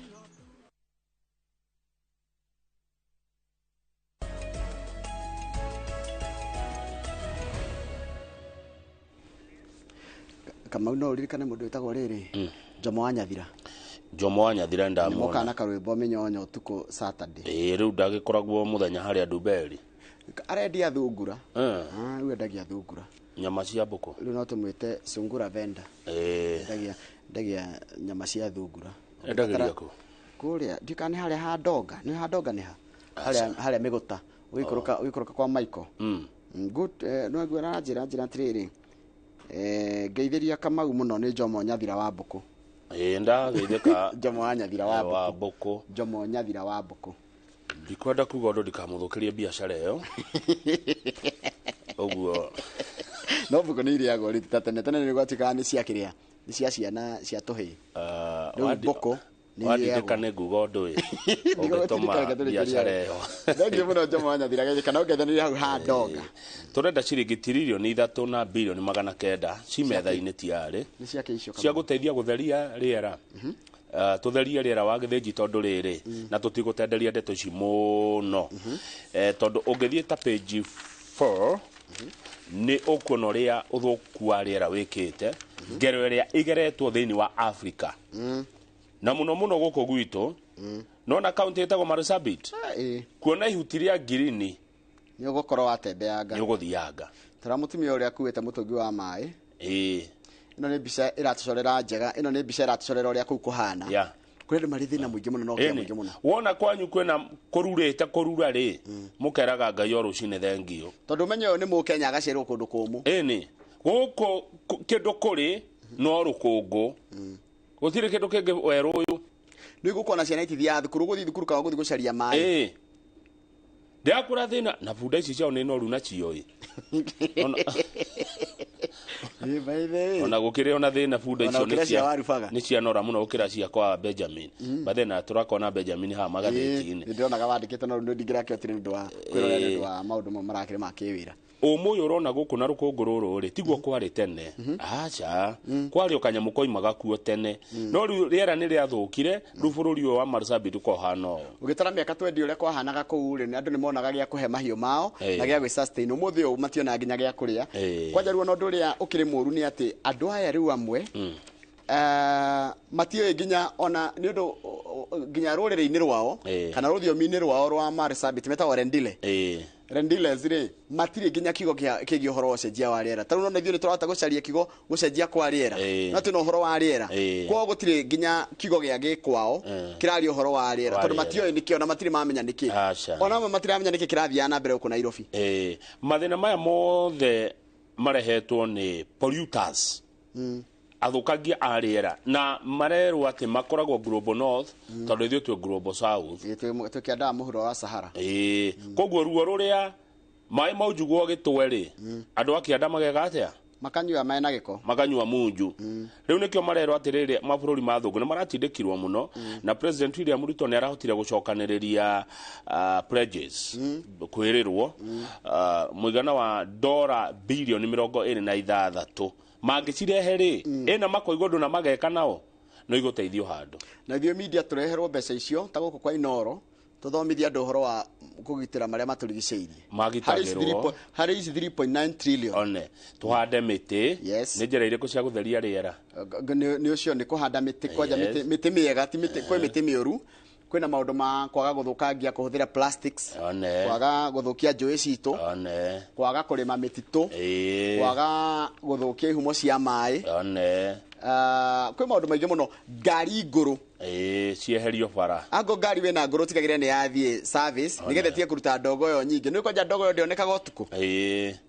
Kamau no ririkane mũndũ wĩtagwo rĩrĩ Jomo wa Nyathira. Jomo wa Nyathira ndamwona. Nĩ mũkana karwĩmbo mĩnyonyo ũtukũ Saturday. Rĩu ndagĩkoragwo mũthenya harĩa Nduberi. Arendia thungura. Rĩu endagia thungura. Nyama cia mbũkũ. Rĩu no tũmwĩte sungura venda. Ndagia nyama cia thungura. Endagiria kũ? Kũrĩa ndikane harĩa handonga. Nĩ handonga nĩ ha. Harĩa mĩgũta. Ũikũrũka kwa Michael. Good no ngwĩra njĩra atirĩrĩ. Ngeithĩria Kamau mũno nĩ Jomo Nyathira wa mbũkũ. Ndageithĩka Jomo wa Nyathira wa mbũkũ. Jomo Nyathira wa mbũkũ. Ndikwenda kuga ũndũ ndikamũthũkĩrie biacara ĩyo. Ũguo no mbũkũ nĩ irĩagwo rĩu tene nĩ gwatuĩkaga nĩ cia kĩrĩa nĩ cia ciana cia tũhĩ rĩu mbũkũ wandindĩkane nguga ũndũ ũyũ ũgĩtũma biacara ĩyo. Thengiũ mũno Jomo wa Nyathira kana ũngethanĩria hau handonga. Tũrenda ciringi tiririoni 3 na bilioni 900 ci metha-inĩ tiarĩ cia gũteithia gũtheria rĩera. Tutherie rĩera wa gĩthĩnji tondũ rĩrĩ na tũtigũtenderia ndeto ici mũno tondũ ũngĩthiĩ ta page 4 nĩ ũkuona ũrĩa ũthũku wa rĩera wĩkĩte ngero ĩrĩa ĩgeretwo thĩinĩ wa Africa na mũno mũno gũkũ gwitũ nona kaunti ĩtagwo Marsabit kuona ihuti rĩa ngirini nĩ ũgũkorwo watembeanga nĩ ũgũthianga tara mũtumia ũrĩa akuĩte mũtũngi wa maĩ ĩno nĩ mbica ĩratucorera njega ĩno nĩ mbica ĩratucorera ũrĩa kũu kũhana kũrĩ andũ marĩ thĩna mũingĩ mũno no kĩa mũingĩ mũno wona kwanyu kwĩna kũrurĩte kũrura rĩ mũkeraga Ngai o rũcinĩ thengio tondũ ũmenye ũyũ nĩ mũkenya agacerwo kũndũ kũmũ ĩnĩ gũkũ kĩndũ kũrĩ no rũkũngũ gũtirĩ kĩndũ kĩngĩ werũ ũyũ nĩ gũkona ciana itithiaga thukuru gũthiĩ thukuru kana gũthiĩ gũcaria maĩ ndakũra thĩna na bunda ici ciao nĩ noru na cio ona gũkĩrĩ ona thĩna bunda icio nĩ cianora mũno gũkĩra cia kwa Benjamin bathena tũrakona Benjamin haha magathĩti-inĩ nĩndĩronaga wandĩkĩte no ndingĩrakĩotire nĩ ũndũ wa kwĩrorera nĩ ũndũ wa maũndũ marakĩrĩ ma kĩwĩra ũmũyũ ũrona gũkũ na rũkũngũ rũrũ rĩ tiguo kwarĩ tene aca kwarĩ kanyamũ koimaga kuo tene no rĩu rĩera nĩ rĩathũkire rĩu bũrũri ũyũ wa Marsabit ũkohana ũũ ũgĩtara mĩaka twendi ũrĩa kwahanaga kũu rĩ andũ nĩ monaga gĩa kũhe mahiũ mao na gĩa gwĩ sustain ũmũthĩ ũyũ mationaga nginya gĩa kũrĩa kwanja rĩu ũndũ ũrĩa ũkĩrĩ mũru nĩ atĩ andũ aya rĩu amwe matiũĩ nginya ona nĩ ũndũ nginya rũrĩrĩ-inĩ rwao kana rũthiomi-inĩ rwao rwa Marsabit metagwo Rendiles rĩ matirĩ nginya kiugo kĩgiĩ ũhoro wa ũcenjia wa rĩera tarĩu no ithuĩ nĩ tũrahota gũcaria kiugo gũcenjia kwa rĩera no tũna ũhoro wa rĩera kwao gũtirĩ nginya kiugo gĩa gĩkwao kĩraria ũhoro wa rĩera tondũ matiũĩ nĩkĩ ona matirĩ mamenya nĩkĩ ona amwe matiramenya nĩkĩ kĩrathiaga na mbere gũkũ Nairobi mathĩna maya mothe marehetwo nĩ polluters athũkangia a rĩera na marerwo atĩ makoragwo global north tondũ ithuĩ twĩ global south tũkĩandaga mũhuro wa Sahara koguo ruo rũrĩa maĩ mau njugwo gĩtwe rĩ andũ akĩanda magega atĩa makanyua maĩ na gĩko makanyua munju rĩu nĩkĩo marerwo atĩrĩrĩ mabũrũri ma thũngũ nĩ maratindĩkirwo mũno na President William Ruto nĩ arahotire gũcokanĩrĩria pledges kwĩrĩrwo mũigana wa $26 billion mangĩcirehe rĩ ĩna makoigwo ndũ na mageka nao no igũteithio handũ na ithuĩ media tũreherwo mbeca icio ta gũkũ kwa Inooro tũthomithia andũ ũhoro wa kugitira maria maturigiceirie magitagirwo hari 3.9 trillion one tuhande miti ni njira iriko cia gutheria riera ni ucio ni kuhanda miti kwanja miti miega ti miti kwa miti mioru kwina maundu ma kwaga guthukangia kuhuthira plastics kwaga guthukia njui citu kwaga kurima mititu kwaga guthukia ihumo cia mai kwi maundu maingi muno ngari nguru cieherio bara ango ngari wena nguru tigagire ni yathie service nigethe tie kuruta ndogo yo nyingi ni kwanja ndogo yo ndionekaga utuku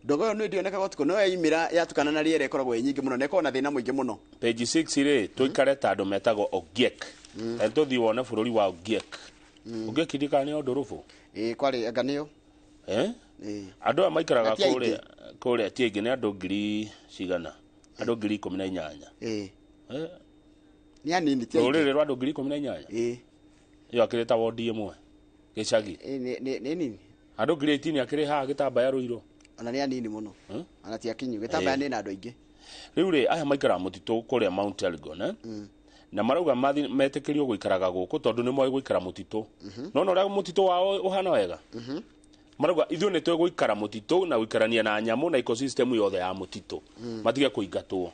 ndogo yo ni ndionekaga utuku no yaimira yatukana na riera ikoragwo nyingi muno neko na thina mwingi muno page 6 ri tuikare ta andu metagwo ogiek tuthi wona bururi wa ogiek ogiek ndikane ondorufu kwari anganio andu a maikaraga kuria tienge ni andu ngiri cigana andu 18,000 ni anini tie ruriri rwa andu 18,000 iyo akireta wodi imwe gicagi ni nini andu 18 akiri ha gitambaya ruiro ona ni anini muno ana ti akinyu gitambaya ni na andu aingi riu ri aya maikara mutitu kuria Mount Elgon na marauga metikirio guikaraga guku tondu ni moe guikara mutitu no ria mutitu wao uhana wega marauga ithuĩ nĩ twĩgũikara mũtitũ na gũikarania na nyamũ na ecosystem yothe ya mũtitũ matige kũingatwo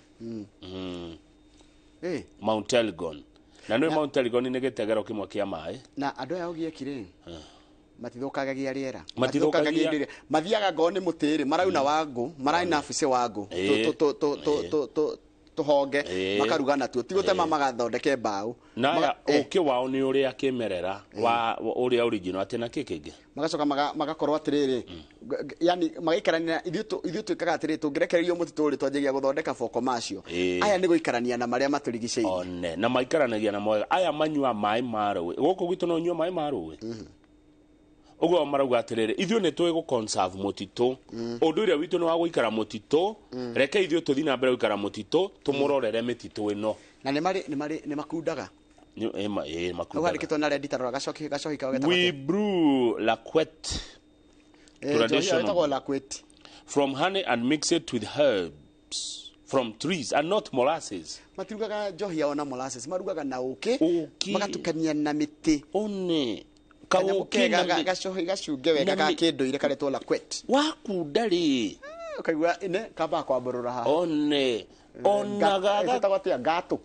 Mount Elgon na nĩ Mount Elgon nĩ gĩtegero kĩmwe kĩa maĩ na andũ aya Ogiek matithũkagagia riera matithũkagagia mathiaga ngoo nĩ mũtĩrĩ marauna wangu maraina buce wangu tuhonge makaruga natuo ti gutema magathondeke mbaũ na ũkĩ wao nĩ ũrĩa kĩmerera wa ũrĩa original atena kĩkĩngĩ magacoka magakorwo atiriri yani magaikarania ithuĩ twĩkaga atiriri tũngĩrekererio mũtitũ ũrĩ twanjagia gũthondeka boko macio aya nĩ gũikarania na marĩa maturigicĩirie one na maikaranagia na moega aya manyua maĩ ma rũĩ gũkũ gwitũ no nyua maĩ ma rũĩ ugo marauga atiriri ithuĩ nĩ twĩ conserve mũtitũ ũndũ ũrĩa witũ nĩ wa gũikara mũtitũ reke ithuĩ tũthiĩ na mbere gũikara mũtitũ tũmũrorere mĩtitũ ĩno na nĩ makundaga makundaga na red tarora gacoki we brew la quet traditional from honey and mix it with herbs from trees and not molasses matirugaga njohi ona molasses marugaga na ũkĩ magatukania na mĩtĩ one kaukega gacohi gacunge wega ka kinduire karetwo la quet wakunda ri ukaigua ine kamba kwamburura ha one onaga tagwatia gato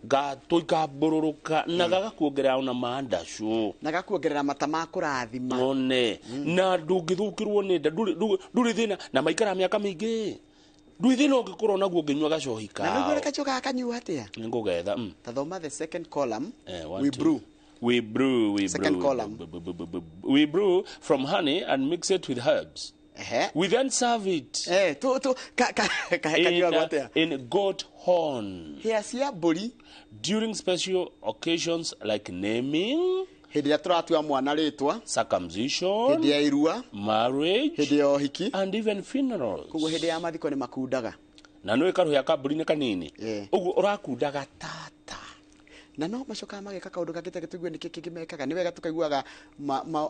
ikambururuka na gagakuongerera ona mandacu na gakuongerera mata ma kurathima one na ndungithukirwo ni nda nduri thina na maikara miaka mingi ndui thina ungikorwo naguo nginywa gacohi kao na niguo kachoka kanyua atia ningugetha tathoma the second column we brew second column we brew from honey and mix it with herbs we then serve it in goat horn cia mburi during special occasions like naming hindi ya turatua mwana ritwa circumcision hindi ya irua marriage hindi ya hiki and even funerals kugo hindi ya mathiko ni makundaga na no ikaru ya kaburi ni kanini ugu urakundaga tata na no macoka mageka kaundu gakite gitugue ni kiki mekaga ni wega tukaiguaga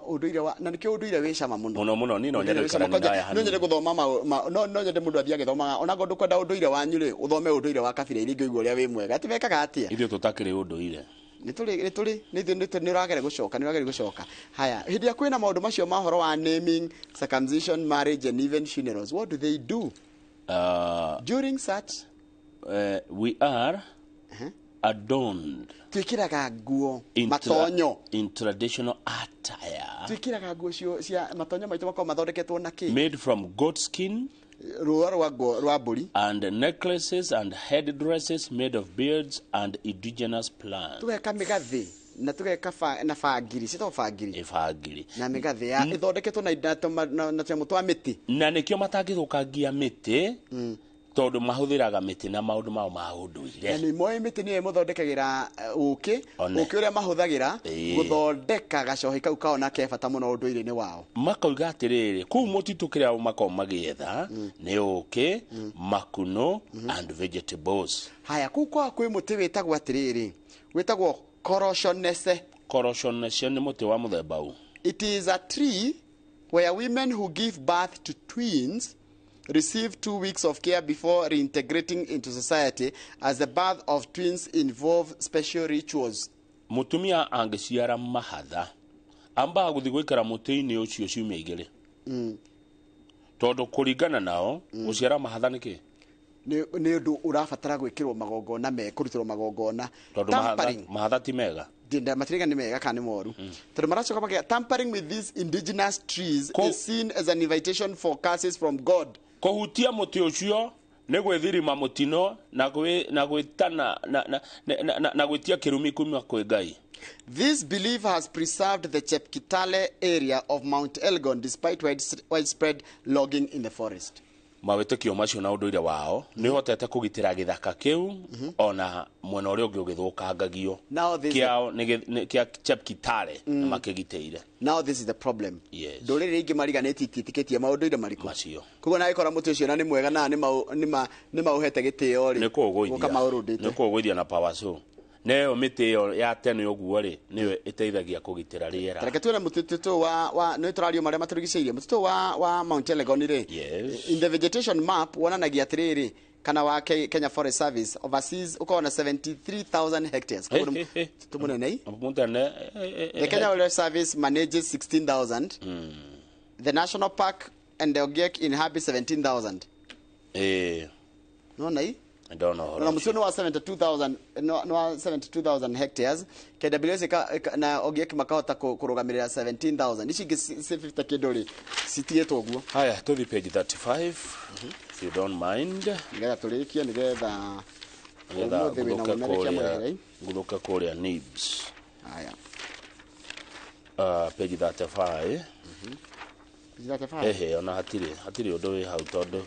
unduire wa na nikio unduire wi cama muno ni no nyende karani ngaya hani no nyende guthoma no nyende mundu athia githoma ona gondu kwenda unduire wanyu ri uthome unduire wa kabira iringi igua uria wi mwega ati mekaga atia ithu tutakire unduire ni uragere gucoka haya hindi ya kwina maundu macio ma horo wa naming circumcision marriage and even funerals what do they do during such we are adorned twikiraga nguo matonyo in traditional attire twikiraga nguo cia matonyo maitu makao mathondeketwo na ki made from goat skin rua rwa mburi and necklaces and head dresses made of beards and indigenous plants tugeka migathi na tugeka na fagiri sito fagiri na migathi ya ithondeketwo na temo twa miti na nikio matangithukangia miti tondu mahuthiraga miti na maundu mao ma unduire na ni moe miti ni muthondekagira uki uria mahuthagira guthondeka gacohi kau kaona ke bata muno unduire ni wao makoiga atiriri ku mutitu kiria makao magietha ni uki makuno and vegetables haya ku kwa kwi muti witagwo atiriri witagwo corosionese ni muti wa muthemba u it is a tree where women who give birth to twins receive 2 weeks of care before reintegrating into society, as the birth of twins involve special rituals. Mutumia angiciara mahatha amba guthi gwikara muti-ini ucio ciumia igiri tondu kuringana nao guciara mahatha niki ni undu urabatara gwikirwo magongona kurutirwo magongona tondu mahatha ti mega dinda matiriga ni mega kana moru tondu maracoka magia tampering with these indigenous trees is seen as an invitation for curses from God. Kuhutia muti ucio ne gwithirima mutino na gwitana na gwitia kirumi kuma kwi Ngai. This belief has preserved the Chepkitale area of Mount Elgon despite widespread logging in the forest. Mawetekio macio na unduire wao ni hotete kugitira githaka kiu ona mwena uri ungi ugithukangagio kiao ni kia Chepkitale makigiteire. Now this is the problem. Ndurire ingi mariganeti titiketie maunduire mariko macio kugo na ikora muti ucio na ni mwega na ni mauhete gitio ri ni kugwithia na power so neo miti yo ya tene yoguo ri niwe iteithagia kugitira riera. Reke tuone mutito wa no turario maria maturigiceirie mutito wa Mount Elgon ri in the vegetation map wonanagia atiriri kana wa Kenya Forest Service overseas ukona 73,000 hectares tumunene the Kenya Forest Service manages 16,000 the national park and the Ogiek inhabit 17,000 no nai I don't know. Na msiano wa 72,000 hectares KWS na Ogiek makahota kurugamirira 17,000 ici 50 kidoli sitieto guo. Haya tuthi page 35 if you don't mind nigetha turikie nigetha guthuka kuria nibs. Haya page 35 ehe ona hatiri undu wi hau tondu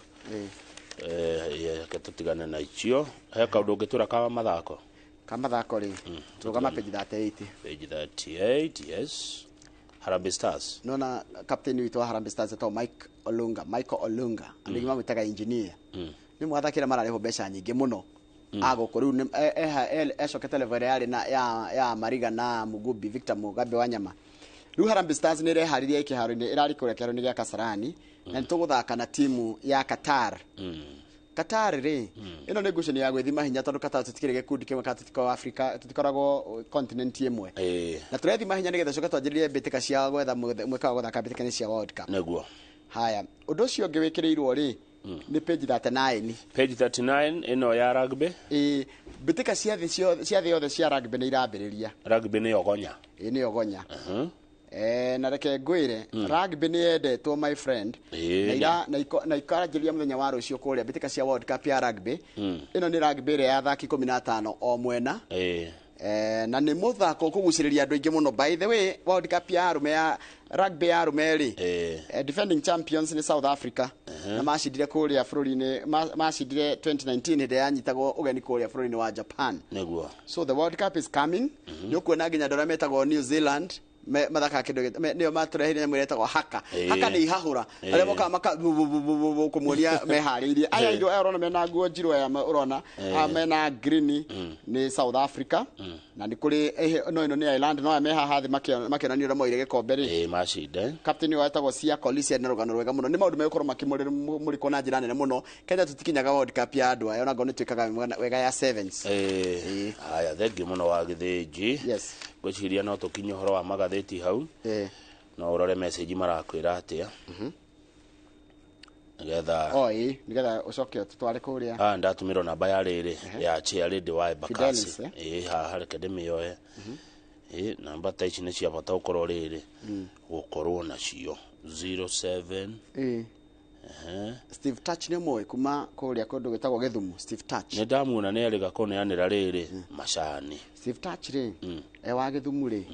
ketutigane na icio he kaundu ngitura ka mathako ri tugama page 38 page 38 yes Harambee Stars nona captain witu wa Harambee Stars to Michael Olunga andigi mamwitaga engineer ni mwathakira marariho mbeca nyingi muno agoko riu ecokete level ya Mariga na Mugubi Victor Mugabe Wanyama. Riu Harambee Stars ni reharirie ikiharo-ini irari kuria kiharo-ini gia Kasarani na nituguthaka na timu ya Qatar. Qatar ri ino ni ngucanio ya gwithima hinya tondu Qatar tutikire gikundi kimwe ka tutiko Africa tutikoragwo continent imwe na turethima hinya nigetha coka twanjiririe mbitika cia gwetha mweka wa guthaka mbitika cia World Cup neguo. Haya undu ucio ungi wikirirwo ri ni page 39 ino ya rugby mbitika cia thi yothe cia rugby ni irambiriria. Rugby ni ogonya ni ogonya na reke ngwire rugby ni yendetwo my friend na ikaranjiria muthenya wa rucio kuria mbitika cia World Cup ya rugby ino ni rugby ria ya thaki 15 o mwena na ni muthako kuguciriria andu aingi muno. By the way World Cup ya arume ya rugby ya arume ri defending champions ni South Africa na macindire kuria bururi-ini macindire 2019 hinde yanyitagwo ugeni kuria bururi-ini wa Japan neguo. So the World Cup is coming nikuona nginya ndora metagwo New Zealand mathaka kindu niyo maturehire mwiretagwo haka ni ihahura aria moka maka kumuonia mehariirie aya iro urona mena nguo njiro ya urona mena green ni South Africa na ni kuri no ino ni Ireland no meha hathi makionania ura moire gikombe ri macinde captain wetagwo cia Kolisia na rugano rwega muno ni maundu megukoro makimurira muriko na njira nene muno. Kenya tutikinyaga World Cup ya andu aya ona ngo ni twikaga wega ya sevens aya thengi muno wa githinji. Yes gwiciria no tukinye horo wa magatheti hau no urore message marakwira atia nigetha ucoke tutware kuria ndatumiro namba ya riri ya Charity wa Bakasi haha reke ndimioe namba ta ici ni cia bata ukorwo riri gukorwo nacio 07 Steve Touch ni moy kuma kuria kundu gitagwo Githumu. Steve Touch ni ndamuona ni ariga kuneanira riri macani. Steve Touch ri wa Githumu ri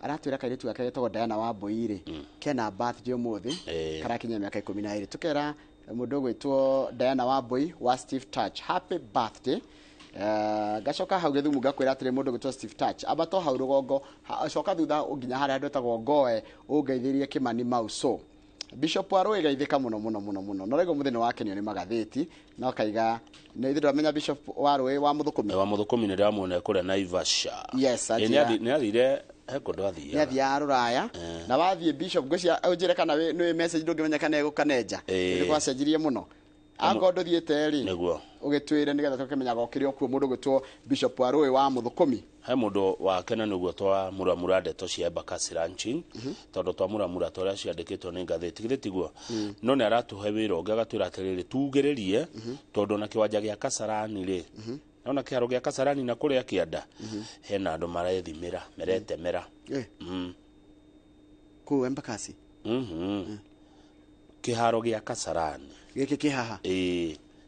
aratwira kairitu gake gitagwo Diana wa Boire kena birthday umuthi karakinya miaka 12 tukera mundu gwitwo Diana wa Boy wa Steve Touch happy birthday. Gacoka hau Githumu gakwira atire mundu gwitwo Steve Touch abato hau rugongo acoka thutha nginya haria andu etagwo Ngoe ungeithirie Kimani Mauso. Bishop Aroi gaithika muno no rego muthenya wake ni magatheti no kaiga ni ithira menya Bishop Aroi wa muthukumi ni ndamuona kuria Naivasha. Yes ni athire hekondo athia ni aruraya na wathie Bishop gwicia unjire kana ni message ndungimenya kana egukaneja ni kwacenjirie muno ango nduthiete ri niguo ugitwire nigetha tukimenya gokire okuo mundu gwitwo Bishop Aroi wa muthukumi he mundu wa kena niguo twa muramura ndeto cia Embakasi ranching tondu twa muramura toria ciandikitwo ni ngatheti githitiguo no ni aratuhe wira ungi agatwira atiriri tugiririe tondu na kiwanja gia Kasarani ri ona kiharo gia Kasarani na kuria kianda hena andu marethimira meretemera ku Embakasi kiharo gia Kasarani giki kihaha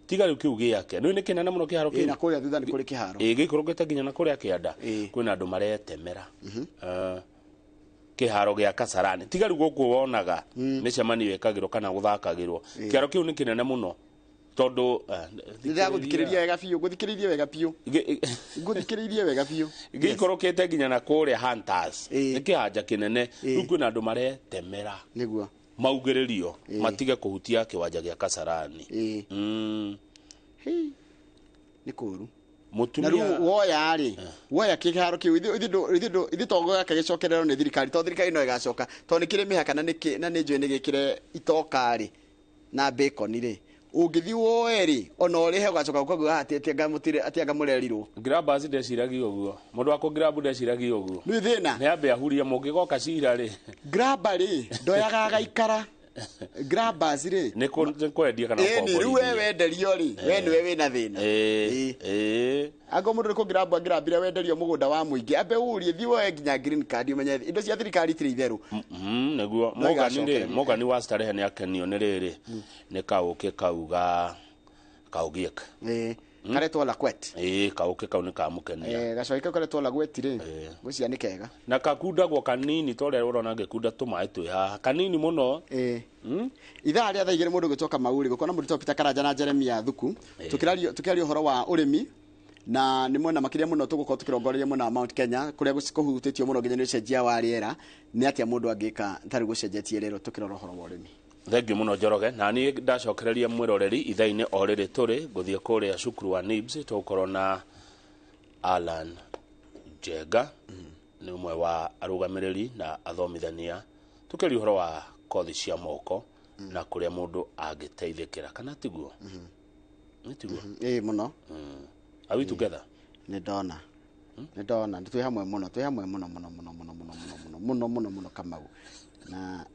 tiga riu kiu giake no ni kinene muno kiharo kiu na kuria thutha ni kuri kiharo gikurugite nginya na kuria kianda kwina andu maretemera kiharo gia Kasarani tiga riu guku wonaga ni cemanio ikagirwo kana guthakagirwo kiharo kiu ni kinene muno tondu ndira guthikiriria wega biu guthikiriria wega biu guthikiriria wega biu gikurukite nginya na kuria Hunters ni kihanja kinene riu kwina andu maretemera niguo maugiririo matige kuhutia kiwanja gia Kasarani ni kuru mutumia na riu woya ri woya kiharo kiu ithi tongo yake gicokerero ni thirikari to thirikari no igacoka to ni kire mihaka na ni njwe ni gikire itoka ri na bacon ri ungithi woe ri ona urihe ugacoka ukaguo atia ngamutire atia ngamurerirwo grabbers ndeciragia uguo mundu wa grab ndeciragia uguo ni thina ni ambe ahuria mungigoka cira ri grabber ri ndoyaga gaikara grabbers ri ni kwendia kana kwa ni ruwe wenderio ri we niwe wina thina ago mundu ko grabira wenderio mugunda wa muingi ambe urie thiwe nginya green card umenye indo cia thirikari tiri itheru neguo mogani wa starehe ni akenio ni riri ni kauke kauga kaugiek karetwo la kwet kauke kau ni kamukenia gacoike karetwo la gweti ri gucia ni kega na kakundagwo kanini tore urona ngikunda tumai twi haha kanini muno ithaa ria thaigire mundu gitoka mauri gukona mundu topita Karanja na Jeremia thuku tukirario horo wa urimi na ni mwena makiria muno tugukorwo tukirongoreria mwena wa Mount Kenya kuria gucikuhutitio muno nginya ni cenjia wa riera ni atia mundu angika ntari gucenjetie rero tukirora horo wa urimi thengiå må no Njoroge na niä ndacokereria mwäroreri ithainä o rä rä tå rä gå thiä kå rä a cukuru wa NIBS tå korwo na Alan Njenga nä å mwe wa arå ri na athomithania tå kä ria å horo wa kothi cia moko na kå rä a må ndå angä teithä kä ra kana tiguo nä tiguo må no are we together nä ndona twä hamwe må no twä hamwe må no Kamau na